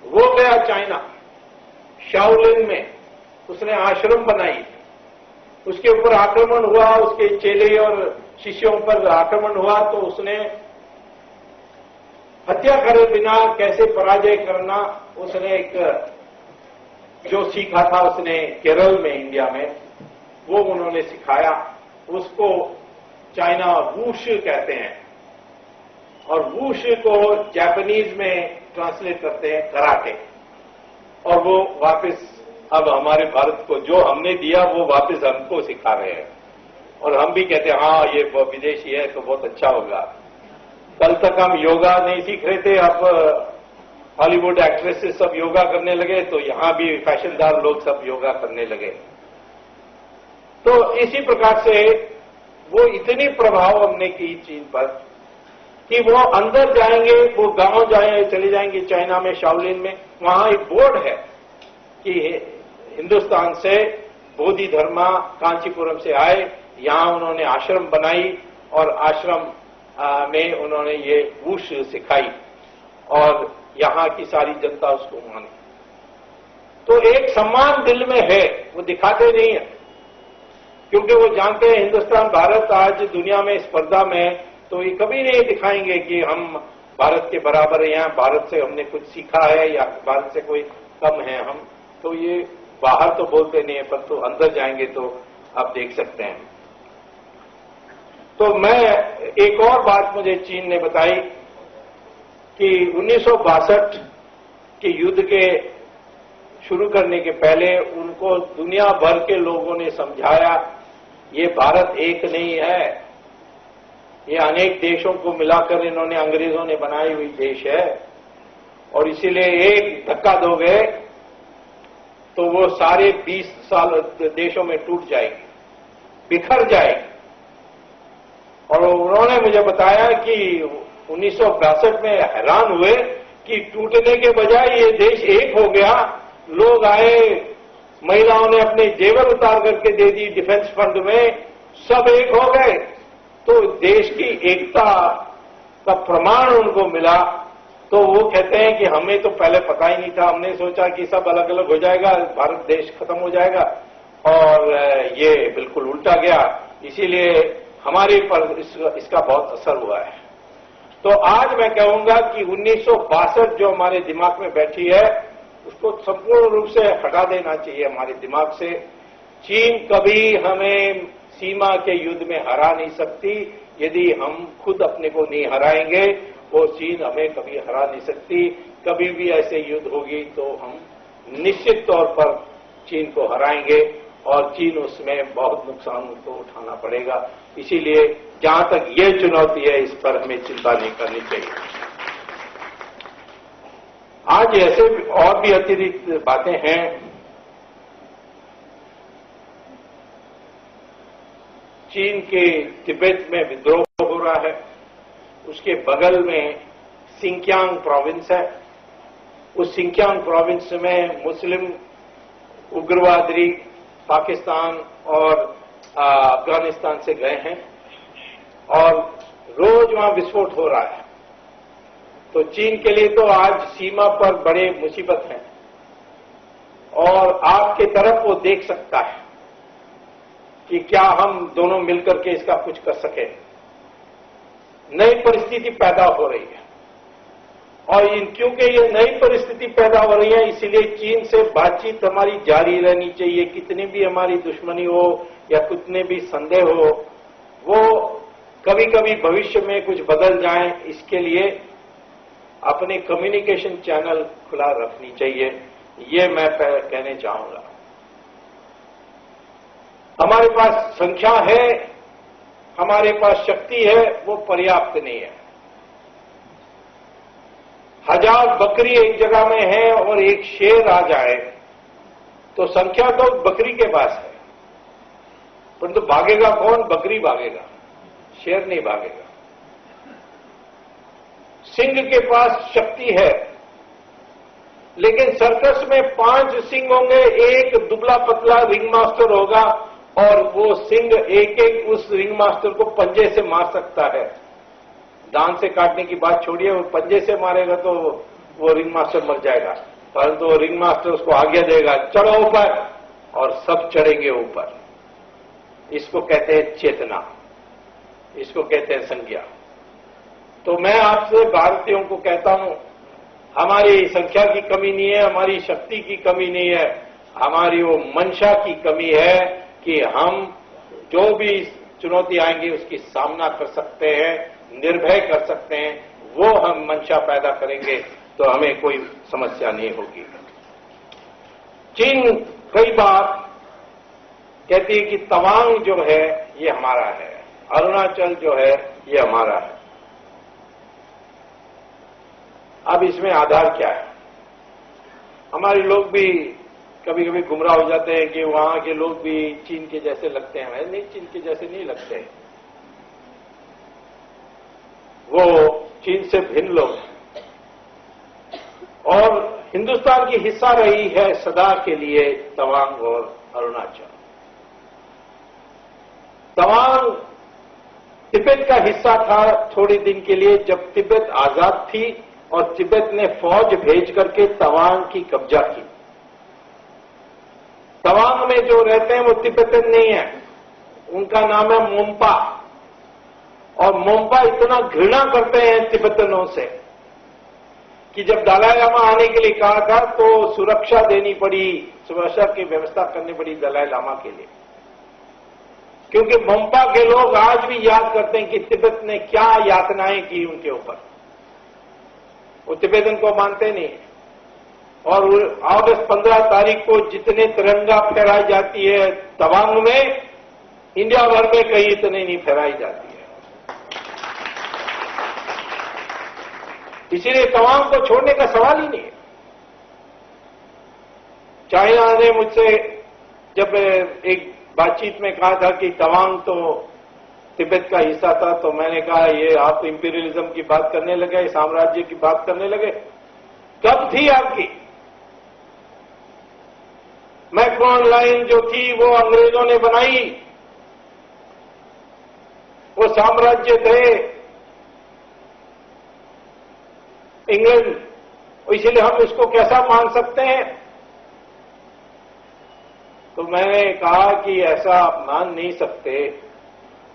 वो गया चाइना, शाओलिन में उसने आश्रम बनाई। उसके ऊपर आक्रमण हुआ, उसके चेले और शिष्यों पर आक्रमण हुआ तो उसने हत्या करे बिना कैसे पराजय करना, उसने एक जो सीखा था उसने केरल में, इंडिया में, वो उन्होंने सिखाया। उसको चाइना वूश कहते हैं और वूश को जापानीज में ट्रांसलेट करते हैं कराटे। और वो वापस अब हमारे भारत को जो हमने दिया वो वापस हमको सिखा रहे हैं और हम भी कहते हैं हाँ ये विदेशी है तो बहुत अच्छा होगा। कल तक हम योगा नहीं सीख रहे थे, अब हॉलीवुड एक्ट्रेसेस सब योगा करने लगे तो यहां भी फैशनदार लोग सब योगा करने लगे। तो इसी प्रकार से वो इतनी प्रभाव हमने की चीन पर कि वो अंदर जाएंगे, वो गांव चले जाएंगे चाइना में, शाओलिन में। वहां एक बोर्ड है कि हिंदुस्तान से बोधि धर्मा कांचीपुरम से आए, यहां उन्होंने आश्रम बनाई और आश्रम में उन्होंने ये वूश सिखाई और यहां की सारी जनता उसको मानी। तो एक सम्मान दिल में है, वो दिखाते नहीं है क्योंकि वो जानते हैं हिंदुस्तान भारत आज दुनिया में स्पर्धा में, तो ये कभी नहीं दिखाएंगे कि हम भारत के बराबर हैं या भारत से हमने कुछ सीखा है या भारत से कोई कम है हम। तो ये बाहर तो बोलते नहीं है, परंतु अंदर जाएंगे तो आप देख सकते हैं। तो मैं एक और बात मुझे चीन ने बताई कि 1962 के युद्ध के शुरू करने के पहले उनको दुनिया भर के लोगों ने समझाया ये भारत एक नहीं है, ये अनेक देशों को मिलाकर इन्होंने अंग्रेजों ने बनाई हुई देश है और इसीलिए एक धक्का दोगे तो वो सारे 20 साल देशों में टूट जाएगी, बिखर जाएगी। और उन्होंने मुझे बताया कि 1962 में हैरान हुए कि टूटने के बजाय ये देश एक हो गया। लोग आए, महिलाओं ने अपने जेवर उतार करके दे दी डिफेंस फंड में, सब एक हो गए। तो देश की एकता का प्रमाण उनको मिला। तो वो कहते हैं कि हमें तो पहले पता ही नहीं था, हमने सोचा कि सब अलग अलग हो जाएगा, भारत देश खत्म हो जाएगा, और ये बिल्कुल उल्टा गया, इसीलिए हमारे पर इसका बहुत असर हुआ है। तो आज मैं कहूंगा कि 1962 जो हमारे दिमाग में बैठी है उसको संपूर्ण रूप से हटा देना चाहिए हमारे दिमाग से। चीन कभी हमें सीमा के युद्ध में हरा नहीं सकती, यदि हम खुद अपने को नहीं हराएंगे वो चीन हमें कभी हरा नहीं सकती। कभी भी ऐसे युद्ध होगी तो हम निश्चित तौर पर चीन को हराएंगे और चीन उसमें बहुत नुकसान को उठाना पड़ेगा। इसीलिए जहां तक ये चुनौती है इस पर हमें चिंता नहीं करनी चाहिए। आज ऐसे और भी अतिरिक्त बातें हैं। चीन के तिब्बत में विद्रोह हो रहा है, उसके बगल में सिंकियांग प्रोविंस है। उस सिंकियांग प्रोविंस में मुस्लिम उग्रवादी पाकिस्तान और अफगानिस्तान से गए हैं और रोज वहां विस्फोट हो रहा है। तो चीन के लिए तो आज सीमा पर बड़े मुसीबत हैं और आपके तरफ वो देख सकता है कि क्या हम दोनों मिलकर के इसका कुछ कर सके। नई परिस्थिति पैदा हो रही है और क्योंकि ये नई परिस्थिति पैदा हो रही है इसलिए चीन से बातचीत हमारी जारी रहनी चाहिए। कितनी भी हमारी दुश्मनी हो या कितने भी संदेह हो, वो कभी कभी भविष्य में कुछ बदल जाए, इसके लिए अपने कम्युनिकेशन चैनल खुला रखनी चाहिए, ये मैं कहने चाहूंगा। हमारे पास संख्या है, हमारे पास शक्ति है, वो पर्याप्त नहीं है। 1000 बकरी एक जगह में है और एक शेर आ जाए तो संख्या तो बकरी के पास है, परंतु भागेगा कौन? बकरी भागेगा, शेर नहीं भागेगा। सिंह के पास शक्ति है, लेकिन सर्कस में 5 सिंह होंगे, एक दुबला पतला रिंग मास्टर होगा और वो सिंह एक एक उस रिंग मास्टर को पंजे से मार सकता है। दांत से काटने की बात छोड़िए, वो पंजे से मारेगा तो वो रिंग मास्टर मर जाएगा, परंतु वो रिंग मास्टर उसको आज्ञा देगा चढ़ो ऊपर, और सब चढ़ेंगे ऊपर। इसको कहते हैं चेतना, इसको कहते हैं संज्ञा। तो मैं आपसे भारतीयों को कहता हूं, हमारी संख्या की कमी नहीं है, हमारी शक्ति की कमी नहीं है, हमारी वो मंशा की कमी है कि हम जो भी चुनौती आएंगी उसकी सामना कर सकते हैं, निर्भय कर सकते हैं। वो हम मंशा पैदा करेंगे तो हमें कोई समस्या नहीं होगी। चीन कई बार कहती है कि तवांग जो है ये हमारा है, अरुणाचल जो है ये हमारा है। अब इसमें आधार क्या है? हमारे लोग भी कभी कभी गुमराह हो जाते हैं कि वहां के लोग भी चीन के जैसे लगते हैं। नहीं, चीन के जैसे नहीं लगते, वो चीन से भिन्न लोग हैं और हिंदुस्तान की हिस्सा रही है सदा के लिए तवांग और अरुणाचल। तवांग तिब्बत का हिस्सा था थोड़े दिन के लिए, जब तिब्बत आजाद थी और तिब्बत ने फौज भेज करके तवांग की कब्जा की। तवांग में जो रहते हैं वो तिब्बतन नहीं है, उनका नाम है मोम्पा, और मोम्पा इतना घृणा करते हैं तिब्बतनों से कि जब दलाई लामा आने के लिए कहा था तो सुरक्षा देनी पड़ी, सुरक्षा की व्यवस्था करनी पड़ी दलाई लामा के लिए, क्योंकि मोम्पा के लोग आज भी याद करते हैं कि तिब्बत ने क्या यातनाएं की उनके ऊपर। वो तिब्बतन को मानते नहीं, और अगस्त 15 तारीख को जितने तिरंगा फहराई जाती है तवांग में, इंडिया भर में कहीं इतने नहीं फहराई जाती है। इसीलिए तवांग को छोड़ने का सवाल ही नहीं है। चाइना ने मुझसे जब एक बातचीत में कहा था कि तवांग तो तिब्बत का हिस्सा था, तो मैंने कहा ये आप तो इंपीरियलिज्म की बात करने लगे, साम्राज्य की बात करने लगे। कब थी आपकी? मैक्रोन लाइन जो थी वो अंग्रेजों ने बनाई, वो साम्राज्य थे। इंग्लैंड, इसलिए हम इसको कैसा मान सकते हैं? तो मैंने कहा कि ऐसा आप मान नहीं सकते।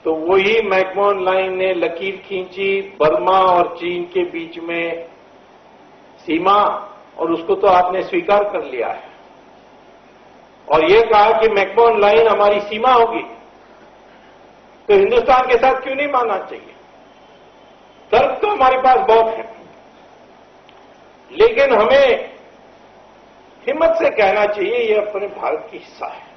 तो वही मैकमोहन लाइन ने लकीर खींची बर्मा और चीन के बीच में सीमा, और उसको तो आपने स्वीकार कर लिया है और ये कहा कि मैकमोहन लाइन हमारी सीमा होगी। तो हिंदुस्तान के साथ क्यों नहीं मानना चाहिए? तर्क तो हमारे पास बहुत है, लेकिन हमें हिम्मत से कहना चाहिए ये अपने भारत की हिस्सा है।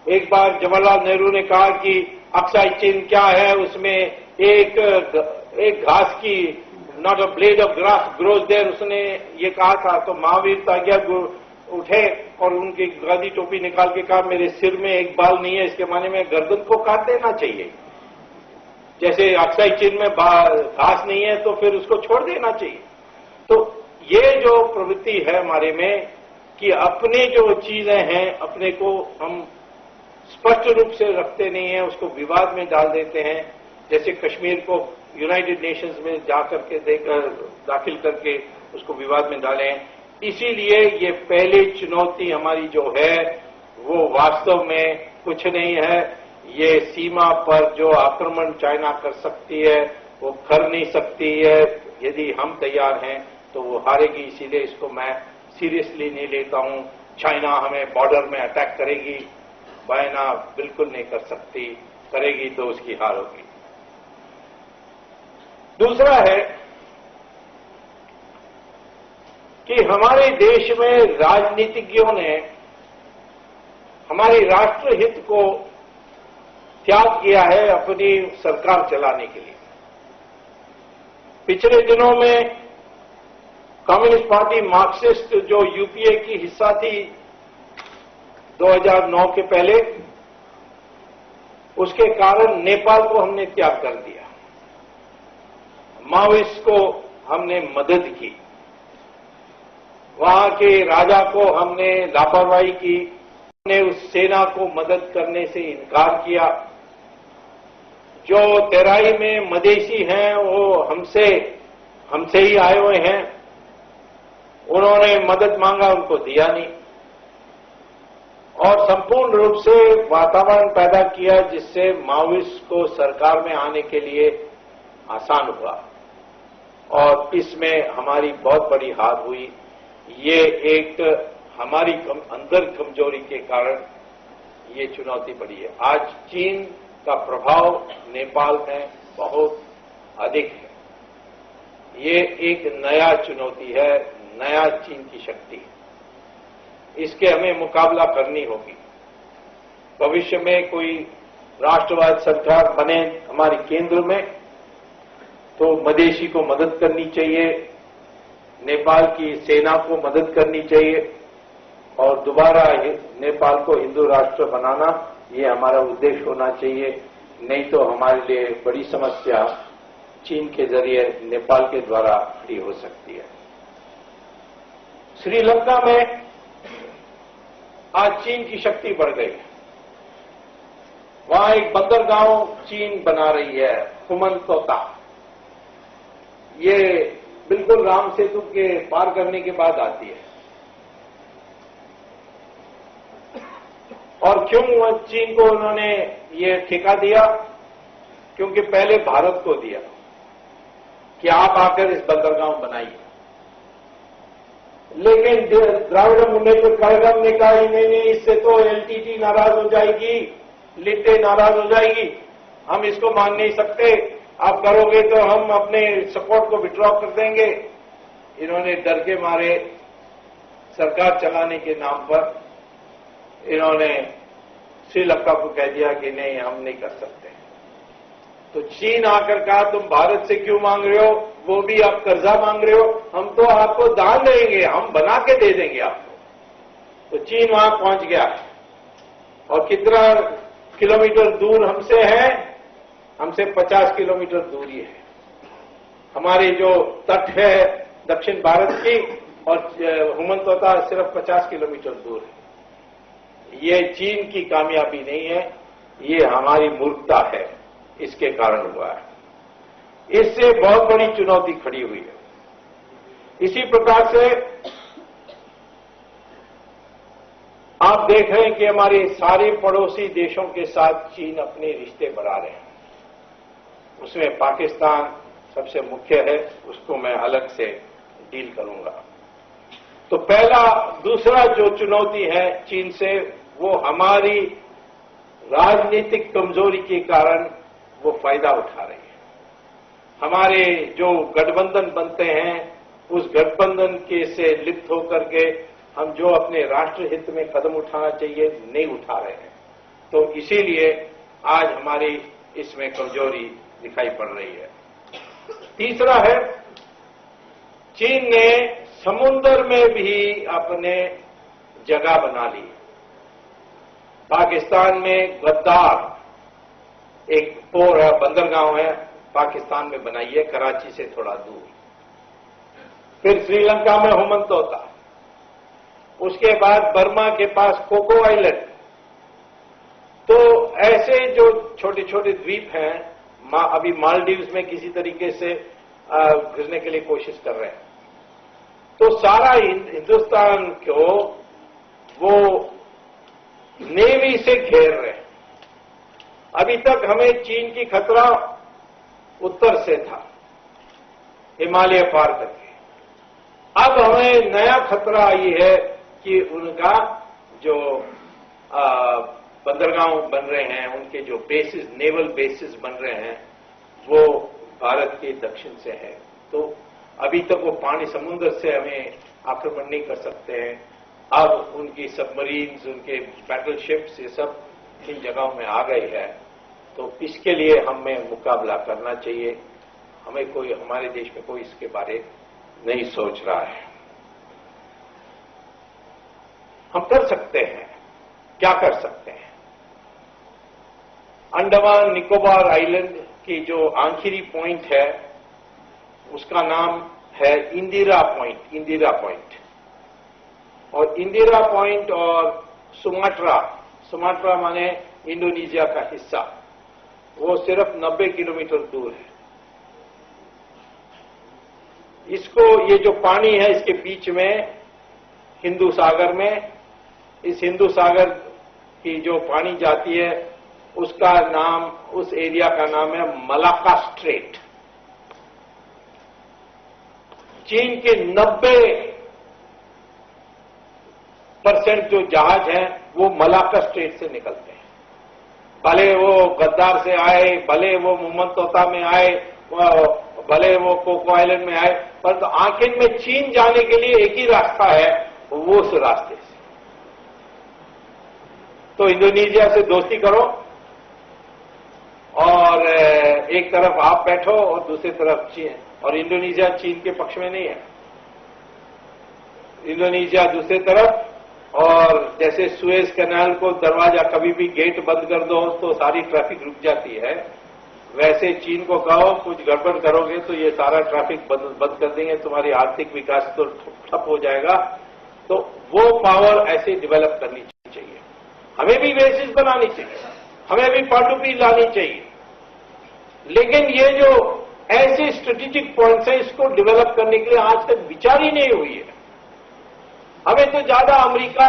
एक बार जवाहरलाल नेहरू ने कहा कि अक्साई चिन्ह क्या है, उसमें एक घास की, not a blade of grass grows there, उसने ये कहा था। तो महावीर ताग्या उठे और उनकी गादी टोपी निकाल के कहा मेरे सिर में एक बाल नहीं है, इसके माने में गर्दन को काट देना चाहिए। जैसे अक्साई चिन्ह में घास नहीं है तो फिर उसको छोड़ देना चाहिए। तो ये जो प्रवृत्ति है हमारे में कि अपनी जो चीजें हैं अपने को हम स्पष्ट रूप से रखते नहीं है, उसको विवाद में डाल देते हैं। जैसे कश्मीर को यूनाइटेड नेशंस में जाकर के दाखिल करके उसको विवाद में डाले हैं। इसीलिए ये पहली चुनौती हमारी जो है वो वास्तव में कुछ नहीं है। ये सीमा पर जो आक्रमण चाइना कर सकती है वो कर नहीं सकती है। यदि हम तैयार हैं तो वो हारेगी, इसीलिए इसको मैं सीरियसली नहीं लेता हूं। चाइना हमें बॉर्डर में अटैक करेगी, बायना बिल्कुल नहीं कर सकती, करेगी तो उसकी हार होगी। दूसरा है कि हमारे देश में राजनीतिज्ञों ने हमारे राष्ट्रहित को त्याग किया है अपनी सरकार चलाने के लिए। पिछले दिनों में कम्युनिस्ट पार्टी मार्क्सिस्ट जो यूपीए की हिस्सा थी 2009 के पहले, उसके कारण नेपाल को हमने त्याग कर दिया, माओइस्ट को हमने मदद की, वहां के राजा को हमने लापरवाही की, हमने उस सेना को मदद करने से इनकार किया। जो तेराई में मदेशी हैं वो हमसे ही आए हुए हैं, उन्होंने मदद मांगा, उनको दिया नहीं, और संपूर्ण रूप से वातावरण पैदा किया जिससे माओइस्ट को सरकार में आने के लिए आसान हुआ, और इसमें हमारी बहुत बड़ी हार हुई। ये एक हमारी अंदर कमजोरी के कारण ये चुनौती बढ़ी है। आज चीन का प्रभाव नेपाल में बहुत अधिक है। ये एक नया चुनौती है, नया चीन की शक्ति है, इसके हमें मुकाबला करनी होगी। भविष्य में कोई राष्ट्रवाद सरकार बने हमारे केंद्र में तो मदेशी को मदद करनी चाहिए, नेपाल की सेना को मदद करनी चाहिए, और दोबारा नेपाल को हिंदू राष्ट्र बनाना ये हमारा उद्देश्य होना चाहिए। नहीं तो हमारे लिए बड़ी समस्या चीन के जरिए नेपाल के द्वारा खड़ी हो सकती है। श्रीलंका में आज चीन की शक्ति बढ़ गई है। वहां एक बंदरगांव चीन बना रही है, हुमनतोता। ये बिल्कुल राम सेतु के पार करने के बाद आती है। और क्यों चीन को उन्होंने ये ठेका दिया? क्योंकि पहले भारत को दिया कि आप आकर इस बंदरगांव बनाइए, लेकिन द्राविड़ मुन्नेत्र कळगम ने कहा नहीं, इससे तो एलटीटी नाराज हो जाएगी, लिट्टे नाराज हो जाएगी, हम इसको मान नहीं सकते, आप करोगे तो हम अपने सपोर्ट को विड्रॉ कर देंगे। इन्होंने डर के मारे सरकार चलाने के नाम पर इन्होंने श्रीलंका को कह दिया कि नहीं, हम नहीं कर सकते। तो चीन आकर कहा तुम भारत से क्यों मांग रहे हो, वो भी आप कर्जा मांग रहे हो, हम तो आपको दान देंगे, हम बना के दे देंगे आपको। तो चीन वहां पहुंच गया, और कितना किलोमीटर दूर हमसे है? हमसे 50 किलोमीटर दूरी है। हमारे जो तट है दक्षिण भारत की, और हुमनतोता सिर्फ 50 किलोमीटर दूर है। ये चीन की कामयाबी नहीं है, ये हमारी मूर्खता है, इसके कारण हुआ है। इससे बहुत बड़ी चुनौती खड़ी हुई है। इसी प्रकार से आप देख रहे हैं कि हमारे सारे पड़ोसी देशों के साथ चीन अपने रिश्ते बढ़ा रहे हैं। उसमें पाकिस्तान सबसे मुख्य है, उसको मैं अलग से डील करूंगा। तो दूसरा जो चुनौती है चीन से, वो हमारी राजनीतिक कमजोरी के कारण वो फायदा उठा रही है। हमारे जो गठबंधन बनते हैं, उस गठबंधन के से लिप्त होकर के हम जो अपने राष्ट्र हित में कदम उठाना चाहिए नहीं उठा रहे हैं। तो इसीलिए आज हमारी इसमें कमजोरी दिखाई पड़ रही है। तीसरा है, चीन ने समुद्र में भी अपने जगह बना ली। पाकिस्तान में गद्दार एक पोर है, बंदरगांव है, पाकिस्तान में बनाई है, कराची से थोड़ा दूर। फिर श्रीलंका में होमंतोता, उसके बाद बर्मा के पास कोको आइलैंड। तो ऐसे जो छोटे छोटे द्वीप हैं, अभी मालदीव्स में किसी तरीके से घुसने के लिए कोशिश कर रहे हैं। तो सारा हिंदुस्तान को वो नेवी से घेर रहे हैं। अभी तक हमें चीन की खतरा उत्तर से था, हिमालय पार करके। अब हमें नया खतरा ये है कि उनका जो बंदरगांव बन रहे हैं, उनके जो बेसिस, नेवल बेसिस बन रहे हैं, वो भारत के दक्षिण से है। तो अभी तक वो पानी समुद्र से हमें आक्रमण नहीं कर सकते हैं। अब उनकी सबमरीन्स, उनके बैटलशिप्स, ये सब इन जगहों में आ गई है। तो इसके लिए हमें मुकाबला करना चाहिए। हमारे देश में कोई इसके बारे नहीं सोच रहा है। हम कर सकते हैं, क्या कर सकते हैं? अंडमान निकोबार आइलैंड की जो आखिरी पॉइंट है, उसका नाम है इंदिरा पॉइंट। और इंदिरा पॉइंट और सुमात्रा माने इंडोनेशिया का हिस्सा, वो सिर्फ 90 किलोमीटर दूर है। ये जो पानी है, इसके बीच में हिंदू सागर में, इस हिंदू सागर की जो पानी जाती है, उसका नाम, उस एरिया का नाम है मलाक्का स्ट्रेट। चीन के 90% जो जहाज हैं, वो मलाक्का स्ट्रेट से निकलते हैं। भले वो गद्दार से आए, भले वो मोहम्मदोता में आए, भले वो कोको आइलैंड में आए, पर तो आखिर में चीन जाने के लिए एक ही रास्ता है, वो उस रास्ते से। तो इंडोनेशिया से दोस्ती करो और एक तरफ आप बैठो और दूसरी तरफ चीन। और इंडोनेशिया चीन के पक्ष में नहीं है, इंडोनेशिया दूसरी तरफ। और जैसे सुएज कैनाल को दरवाजा, कभी भी गेट बंद कर दो तो सारी ट्रैफिक रुक जाती है, वैसे चीन को कहो कुछ गड़बड़ करोगे तो ये सारा ट्रैफिक बंद कर देंगे, तुम्हारी आर्थिक विकास तो ठप हो जाएगा। तो वो पावर ऐसे डेवलप करनी चाहिए। हमें भी बेसिस बनानी चाहिए, हमें भी पांडुपी लानी चाहिए। लेकिन ये जो ऐसे स्ट्रेटेजिक पॉइंट्स हैं, इसको डेवलप करने के लिए आज तक विचार ही नहीं हुई है। हमें तो ज्यादा America,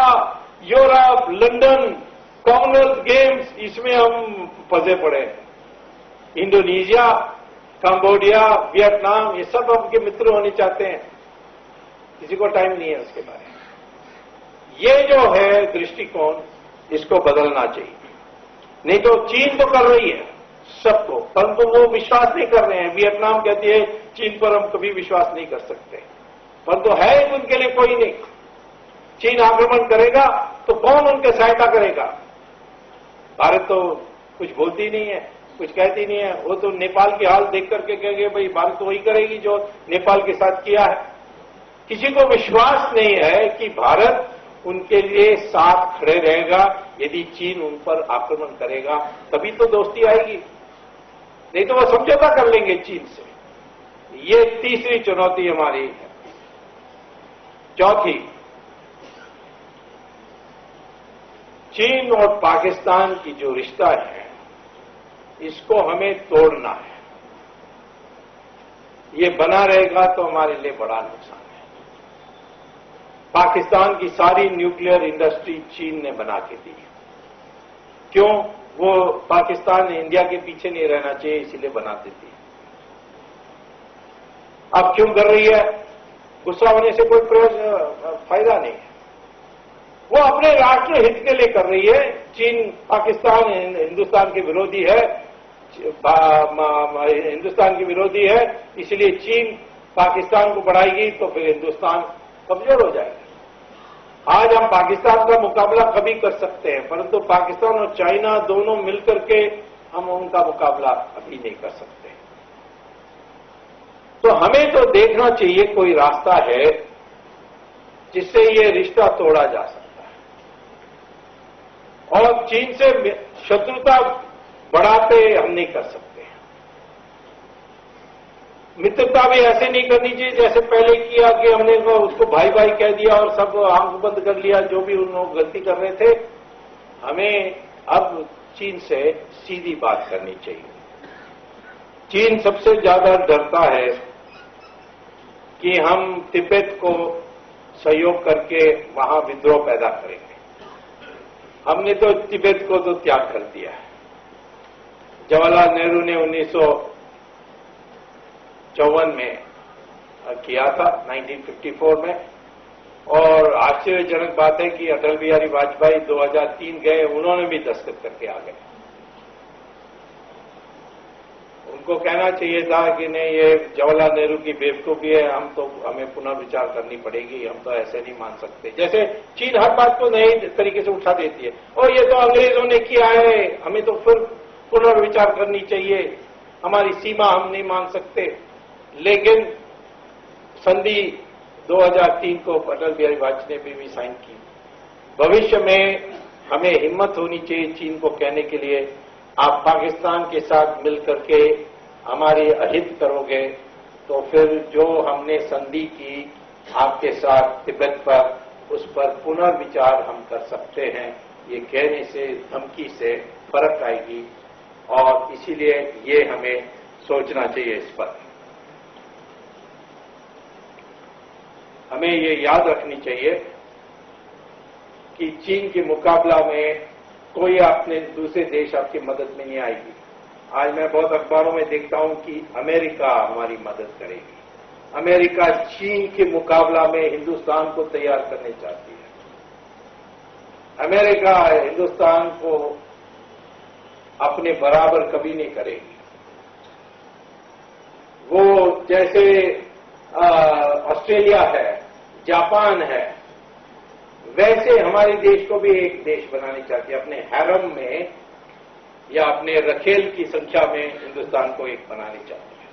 Europe, London, Commonwealth games, इसमें हम फंसे पड़े हैं। इंडोनेशिया, कंबोडिया, वियतनाम, ये सब आपके मित्र होने चाहते हैं, किसी को टाइम नहीं है उसके बारे में। ये जो है दृष्टिकोण, इसको बदलना चाहिए। नहीं तो चीन तो कर रही है सबको, परंतु वो विश्वास नहीं कर रहे हैं। वियतनाम कहती है चीन पर हम कभी विश्वास नहीं कर सकते, परंतु है उनके लिए कोई नहीं। चीन आक्रमण करेगा तो कौन उनके सहायता करेगा? भारत तो कुछ बोलती नहीं है, कुछ कहती नहीं है। वो तो नेपाल की हाल देख करके कहेंगे भाई भारत तो वही करेगी जो नेपाल के साथ किया है। किसी को विश्वास नहीं है कि भारत उनके लिए साथ खड़े रहेगा। यदि चीन उन पर आक्रमण करेगा तभी तो दोस्ती आएगी, नहीं तो वो समझौता कर लेंगे चीन से। ये तीसरी चुनौती हमारी है। चौथी, चीन और पाकिस्तान की जो रिश्ता है, इसको हमें तोड़ना है। ये बना रहेगा तो हमारे लिए बड़ा नुकसान है। पाकिस्तान की सारी न्यूक्लियर इंडस्ट्री चीन ने बना के दी। क्यों? वो पाकिस्तान इंडिया के पीछे नहीं रहना चाहिए, इसीलिए बना देती है। अब क्यों कर रही है? गुस्सा होने से कोई फायदा नहीं है। वो अपने राष्ट्र हित के लिए कर रही है। चीन पाकिस्तान हिंदुस्तान के विरोधी है, हिंदुस्तान की विरोधी है, इसलिए चीन पाकिस्तान को बढ़ाएगी तो फिर हिंदुस्तान कमजोर हो जाएगा। आज हम पाकिस्तान का मुकाबला कभी कर सकते हैं, परंतु पाकिस्तान और चाइना दोनों मिलकर के हम उनका मुकाबला अभी नहीं कर सकते। तो हमें तो देखना चाहिए कोई रास्ता है जिससे ये रिश्ता तोड़ा जा सकता है, और चीन से शत्रुता बढ़ाते हम नहीं कर सकते। मित्रता भी ऐसे नहीं करनी चाहिए जैसे पहले किया कि हमने उसको भाई भाई कह दिया और सब आंख बंद कर लिया, जो भी उन लोग गलती कर रहे थे। हमें अब चीन से सीधी बात करनी चाहिए। चीन सबसे ज्यादा डरता है कि हम तिब्बत को सहयोग करके वहां विद्रोह पैदा करेंगे। हमने तो तिब्बत को तो त्याग कर दिया है। जवाहरलाल नेहरू ने 1954 में किया था, 1954 में, और आश्चर्यजनक बात है कि अटल बिहारी वाजपेयी 2003 गए, उन्होंने भी दस्तखत करके आ गए। उनको कहना चाहिए था कि नहीं, ये जवाहरलाल नेहरू की बेवकूफी है, हमें पुनर्विचार करनी पड़ेगी, हम तो ऐसे नहीं मान सकते। जैसे चीन हर बात को नई तरीके से उठा देती है, और ये तो अंग्रेजों ने किया है, हमें तो फिर पुनर्विचार करनी चाहिए, हमारी सीमा हम नहीं मान सकते। लेकिन संधि 2003 को अटल बिहारी वाजपेयी ने भी साइन की। भविष्य में हमें हिम्मत होनी चाहिए चीन को कहने के लिए, आप पाकिस्तान के साथ मिलकर के हमारे अहित करोगे तो फिर जो हमने संधि की आपके साथ तिब्बत पर, उस पर पुनर्विचार हम कर सकते हैं। ये कहने से, धमकी से फर्क आएगी, और इसीलिए ये हमें सोचना चाहिए इस पर। हमें ये याद रखनी चाहिए कि चीन के मुकाबला में कोई अपने दूसरे देश आपकी मदद में नहीं आएगी। आज मैं बहुत अखबारों में देखता हूं कि अमेरिका हमारी मदद करेगी। अमेरिका चीन के मुकाबला में हिंदुस्तान को तैयार करने चाहती है। अमेरिका हिंदुस्तान को अपने बराबर कभी नहीं करेगी। वो जैसे ऑस्ट्रेलिया है, जापान है, वैसे हमारे देश को भी एक देश बनानी चाहती है। अपने हैरम में या अपने रखेल की संख्या में हिंदुस्तान को एक बनानी चाहती है।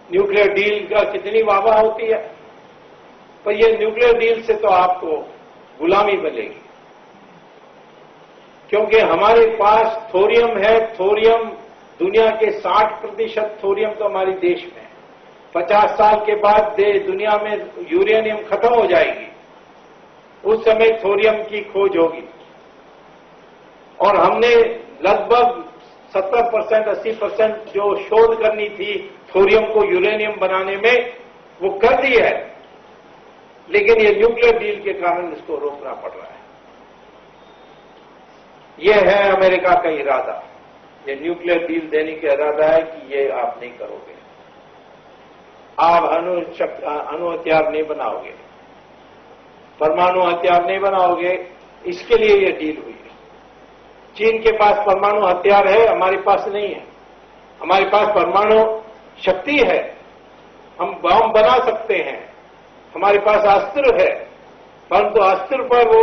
न्यूक्लियर डील का कितनी वाहवाह होती है, पर ये न्यूक्लियर डील से तो आपको गुलामी मिलेगी, क्योंकि हमारे पास थोरियम है। थोरियम दुनिया के 60% थोरियम तो हमारे देश में है। 50 साल के बाद दुनिया में यूरेनियम खत्म हो जाएगी, उस समय थोरियम की खोज होगी, और हमने लगभग 70% 80% जो शोध करनी थी थोरियम को यूरेनियम बनाने में, वो कर दी है। लेकिन ये न्यूक्लियर डील के कारण इसको रोकना पड़ रहा है। यह है अमेरिका का इरादा। ये न्यूक्लियर डील देने का इरादा है कि ये आप नहीं करोगे, आप अणु हथियार नहीं बनाओगे, परमाणु हथियार नहीं बनाओगे, इसके लिए ये डील हुई है। चीन के पास परमाणु हथियार है, हमारे पास नहीं है। हमारे पास परमाणु शक्ति है, हम बम बना सकते हैं, हमारे पास अस्त्र है, परंतु अस्त्र पर वो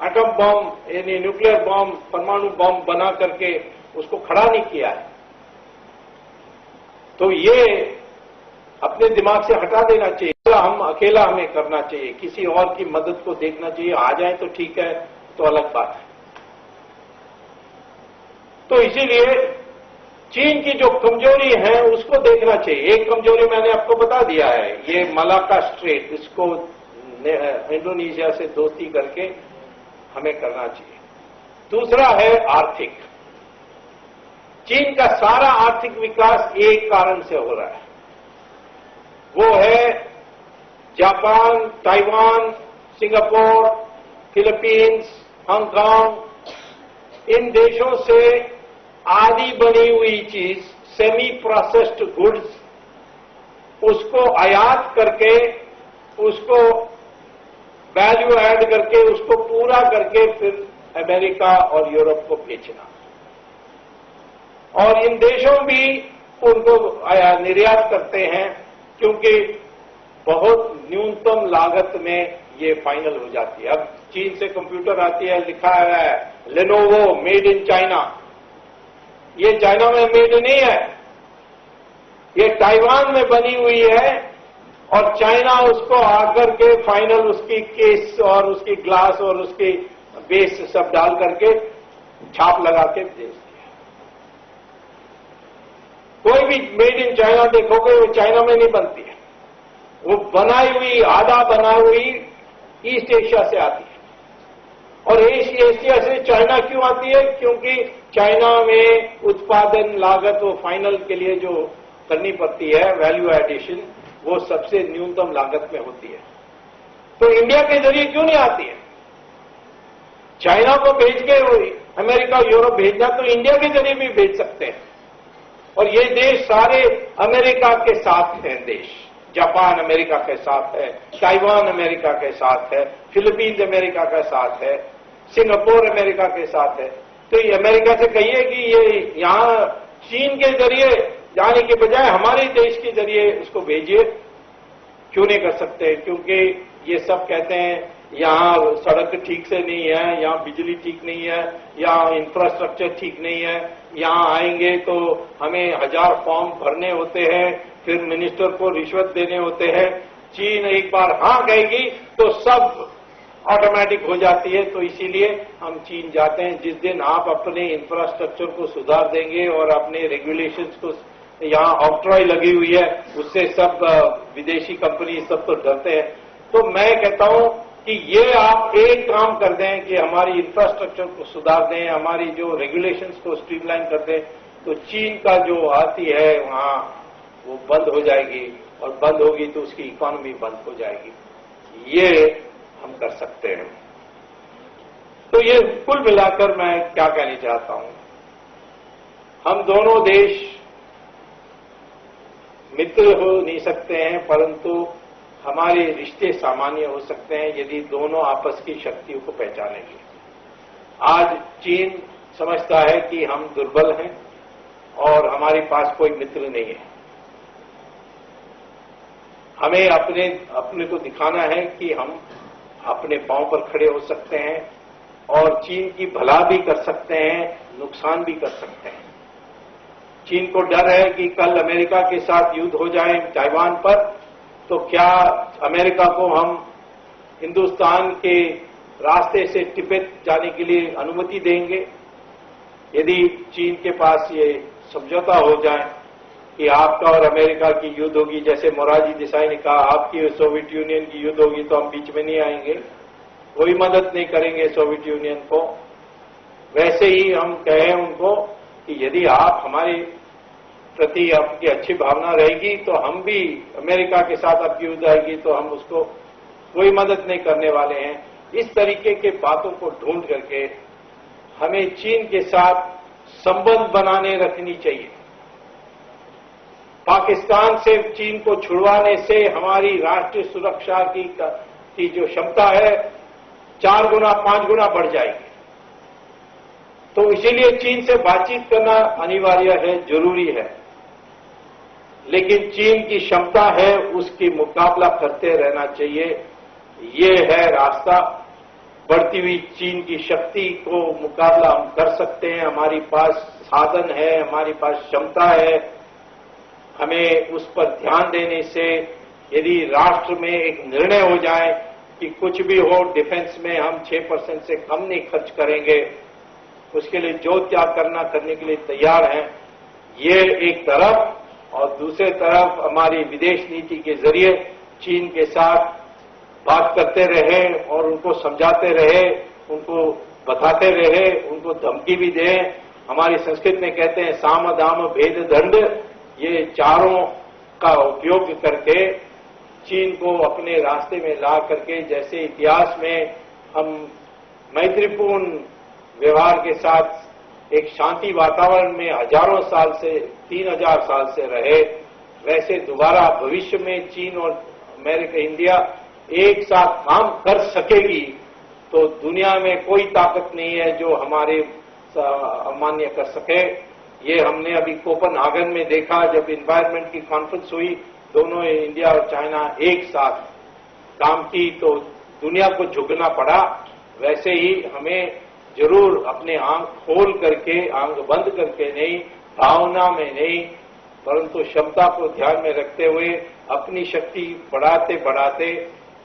एटम बम यानी न्यूक्लियर बम, परमाणु बम बना करके उसको खड़ा नहीं किया है। तो ये अपने दिमाग से हटा देना चाहिए। हम अकेला हमें करना चाहिए, किसी और की मदद को देखना चाहिए। आ जाए तो ठीक है, तो अलग बात है। तो इसीलिए चीन की जो कमजोरी है उसको देखना चाहिए। एक कमजोरी मैंने आपको बता दिया है, ये मलाक्का स्ट्रेट, इसको इंडोनेशिया से दोस्ती करके हमें करना चाहिए। दूसरा है आर्थिक। चीन का सारा आर्थिक विकास एक कारण से हो रहा है, वो है Japan, Taiwan, Singapore, Philippines, Hong Kong, इन देशों से आधी बनी हुई चीज, सेमी प्रोसेस्ड गुड्स, उसको आयात करके, उसको वैल्यू ऐड करके, उसको पूरा करके फिर अमेरिका और यूरोप को बेचना। और इन देशों भी उनको निर्यात करते हैं, क्योंकि बहुत न्यूनतम लागत में ये फाइनल हो जाती है। अब चीन से कंप्यूटर आती है, लिखा है लेनोवो मेड इन चाइना, ये चाइना में मेड नहीं है, ये ताइवान में बनी हुई है, और चाइना उसको आकर के फाइनल उसकी केस और उसकी ग्लास और उसकी बेस सब डाल करके छाप लगा के बेच दिया। कोई भी मेड इन चाइना देखोगे वो चाइना में नहीं बनती है, वो बनाई हुई, आधा बनाई हुई ईस्ट एशिया से आती है। और ईस्ट एशिया से चाइना क्यों आती है? क्योंकि चाइना में उत्पादन लागत वो फाइनल के लिए जो करनी पड़ती है, वैल्यू एडिशन, वो सबसे न्यूनतम लागत में होती है। तो इंडिया के जरिए क्यों नहीं आती है? चाइना को भेज के अमेरिका, यूरोप भेजना तो इंडिया के जरिए भी भेज सकते हैं। और ये देश सारे अमेरिका के साथ हैं देश। जापान अमेरिका के साथ है, ताइवान अमेरिका के साथ है, फिलीपींस अमेरिका के साथ है, सिंगापुर अमेरिका के साथ है। तो ये अमेरिका से कहिए कि ये यहां चीन के जरिए जाने के बजाय हमारे देश के जरिए उसको भेजिए, क्यों नहीं कर सकते? क्योंकि ये सब कहते हैं यहां सड़क ठीक से नहीं है, यहां बिजली ठीक नहीं है, यहां इंफ्रास्ट्रक्चर ठीक नहीं है, यहां आएंगे तो हमें 1000 फॉर्म भरने होते हैं, फिर मिनिस्टर को रिश्वत देने होते हैं। चीन एक बार हां कहेगी तो सब ऑटोमेटिक हो जाती है। तो इसीलिए हम चीन जाते हैं। जिस दिन आप अपने इंफ्रास्ट्रक्चर को सुधार देंगे और अपने रेगुलेशंस को, यहां ऑक्ट्रॉय लगी हुई है, उससे सब विदेशी कंपनी सब तो डरते हैं। तो मैं कहता हूं कि ये आप एक काम कर दें कि हमारी इंफ्रास्ट्रक्चर को सुधार दें, हमारी जो रेगुलेशंस को स्ट्रीमलाइन कर दें, तो चीन का जो आती है वहां वो बंद हो जाएगी, और बंद होगी तो उसकी इकोनॉमी बंद हो जाएगी। ये हम कर सकते हैं। तो ये कुल मिलाकर मैं क्या कहना चाहता हूं, हम दोनों देश मित्र हो नहीं सकते हैं, परंतु हमारे रिश्ते सामान्य हो सकते हैं यदि दोनों आपस की शक्तियों को पहचानेंगे। आज चीन समझता है कि हम दुर्बल हैं और हमारे पास कोई मित्र नहीं है। हमें अपने को दिखाना है कि हम अपने पांव पर खड़े हो सकते हैं और चीन की भला भी कर सकते हैं, नुकसान भी कर सकते हैं। चीन को डर है कि कल अमेरिका के साथ युद्ध हो जाए ताइवान पर, तो क्या अमेरिका को हम हिंदुस्तान के रास्ते से तिब्बत जाने के लिए अनुमति देंगे? यदि चीन के पास ये समझौता हो जाए कि आपका और अमेरिका की युद्ध होगी, जैसे मोरारजी देसाई ने कहा आपकी और सोवियत यूनियन की युद्ध होगी, तो हम बीच में नहीं आएंगे, कोई मदद नहीं करेंगे सोवियत यूनियन को। वैसे ही हम कहें उनको कि यदि आप हमारे प्रति आपकी अच्छी भावना रहेगी तो हम भी, अमेरिका के साथ आपकी युद्ध आएगी तो हम उसको कोई मदद नहीं करने वाले हैं। इस तरीके के बातों को ढूंढ करके हमें चीन के साथ संबंध बनाने रखनी चाहिए। पाकिस्तान से चीन को छुड़वाने से हमारी राष्ट्रीय सुरक्षा की जो क्षमता है 4 गुना 5 गुना बढ़ जाएगी। तो इसीलिए चीन से बातचीत करना अनिवार्य है, जरूरी है। लेकिन चीन की क्षमता है, उसकी मुकाबला करते रहना चाहिए। ये है रास्ता। बढ़ती हुई चीन की शक्ति को मुकाबला हम कर सकते हैं। हमारी पास साधन है, हमारी पास क्षमता है। हमें उस पर ध्यान देने से, यदि राष्ट्र में एक निर्णय हो जाए कि कुछ भी हो, डिफेंस में हम 6% से कम नहीं खर्च करेंगे, उसके लिए जो त्याग करने के लिए तैयार हैं, ये एक तरफ। और दूसरे तरफ हमारी विदेश नीति के जरिए चीन के साथ बात करते रहे और उनको समझाते रहे, उनको बताते रहे, उनको धमकी भी दें। हमारी संस्कृत में कहते हैं साम दाम भेद दंड, ये चारों का उपयोग करके चीन को अपने रास्ते में ला करके, जैसे इतिहास में हम मैत्रीपूर्ण व्यवहार के साथ एक शांति वातावरण में हजारों साल से 3000 साल से रहे, वैसे दोबारा भविष्य में चीन और अमेरिका, इंडिया एक साथ काम कर सकेगी तो दुनिया में कोई ताकत नहीं है जो हमारे अमान्य कर सके। ये हमने अभी कोपेनहेगन में देखा, जब एनवायरनमेंट की कॉन्फ्रेंस हुई, दोनों इंडिया और चाइना एक साथ काम की तो दुनिया को झुकना पड़ा। वैसे ही हमें जरूर अपने आंख खोल करके, आंख बंद करके नहीं, भावना में नहीं, परंतु क्षमता को ध्यान में रखते हुए अपनी शक्ति बढ़ाते बढ़ाते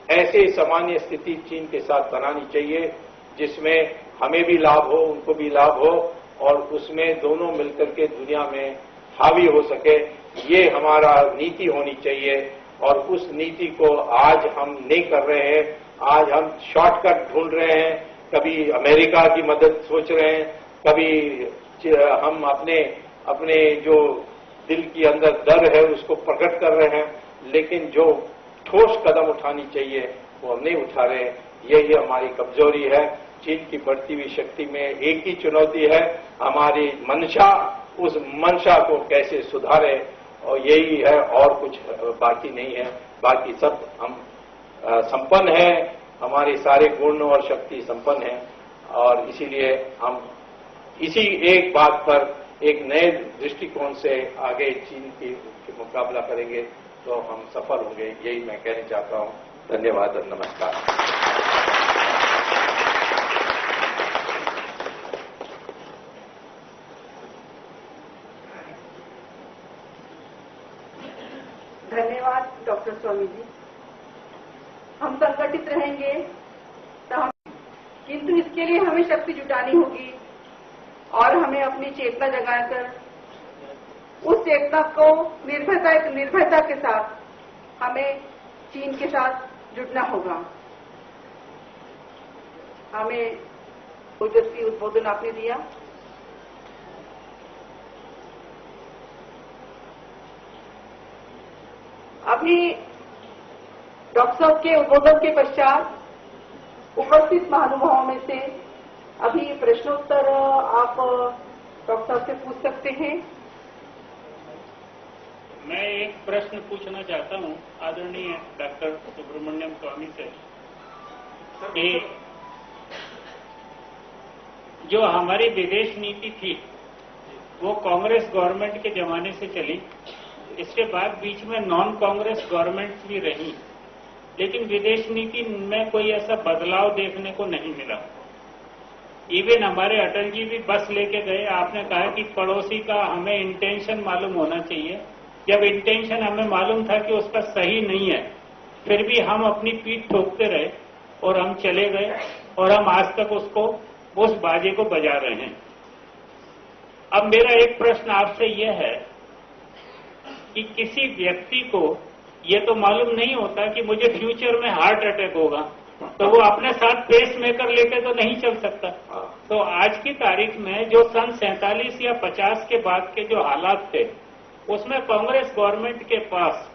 ऐसे सामान्य स्थिति चीन के साथ बनानी चाहिए जिसमें हमें भी लाभ हो, उनको भी लाभ हो और उसमें दोनों मिलकर के दुनिया में हावी हो सके। ये हमारा नीति होनी चाहिए और उस नीति को आज हम नहीं कर रहे हैं। आज हम शॉर्टकट ढूंढ रहे हैं, कभी अमेरिका की मदद सोच रहे हैं, कभी हम अपने जो दिल के अंदर डर है उसको प्रकट कर रहे हैं, लेकिन जो ठोस कदम उठानी चाहिए वो हम नहीं उठा रहे हैं। यही हमारी कमजोरी है। चीन की बढ़ती हुई शक्ति में एक ही चुनौती है, हमारी मंशा, उस मंशा को कैसे सुधारे, और यही है, और कुछ बाकी नहीं है। बाकी सब हम संपन्न हैं, हमारे सारे गुण और शक्ति संपन्न हैं और इसीलिए हम इसी एक बात पर एक नए दृष्टिकोण से आगे चीन की मुकाबला करेंगे तो हम सफल होंगे। यही मैं कहना चाहता हूं। धन्यवाद और नमस्कार। धन्यवाद डॉक्टर स्वामी जी। हम संगठित रहेंगे तो हम, किंतु इसके लिए हमें शक्ति जुटानी होगी और हमें अपनी चेतना जगाकर उस चेतना को निर्भयता के साथ हमें चीन के साथ जुड़ना होगा। हमें ओजस्वी उद्बोधन आपने दिया। अभी डॉक्टर साहब के उद्बोधन के पश्चात उपस्थित महानुभावों में से अभी प्रश्नोत्तर आप डॉक्टर साहब से पूछ सकते हैं। मैं एक प्रश्न पूछना चाहता हूं आदरणीय डॉक्टर सुब्रमण्यम स्वामी से कि जो हमारी विदेश नीति थी वो कांग्रेस गवर्नमेंट के जमाने से चली, इसके बाद बीच में नॉन कांग्रेस गवर्नमेंट्स भी रही, लेकिन विदेश नीति में कोई ऐसा बदलाव देखने को नहीं मिला। इवन हमारे अटल जी भी बस लेके गए। आपने कहा कि पड़ोसी का हमें इंटेंशन मालूम होना चाहिए। जब इंटेंशन हमें मालूम था कि उसका सही नहीं है, फिर भी हम अपनी पीठ ठोकते रहे और हम चले गए और हम आज तक उस बाजे को बजा रहे हैं। अब मेरा एक प्रश्न आपसे यह है कि किसी व्यक्ति को ये तो मालूम नहीं होता कि मुझे फ्यूचर में हार्ट अटैक होगा, तो वो अपने साथ पेस मेकर लेके तो नहीं चल सकता। तो आज की तारीख में जो सन 47 या 50 के बाद के जो हालात थे, उसमें कांग्रेस गवर्नमेंट के पास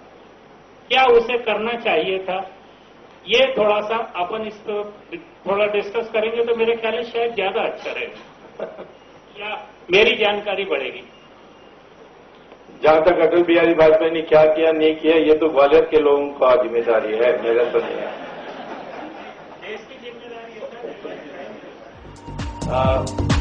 क्या उसे करना चाहिए था, ये थोड़ा सा अपन इसको थोड़ा डिस्कस करेंगे तो मेरे ख्याल से शायद ज्यादा अच्छा रहेगा या मेरी जानकारी बढ़ेगी। जहां तक अटल बिहारी वाजपेयी ने क्या किया नहीं किया, ये तो ग्वालियर के लोगों का जिम्मेदारी है, मेरा तो नहीं है। देश की जिम्मेदारी है।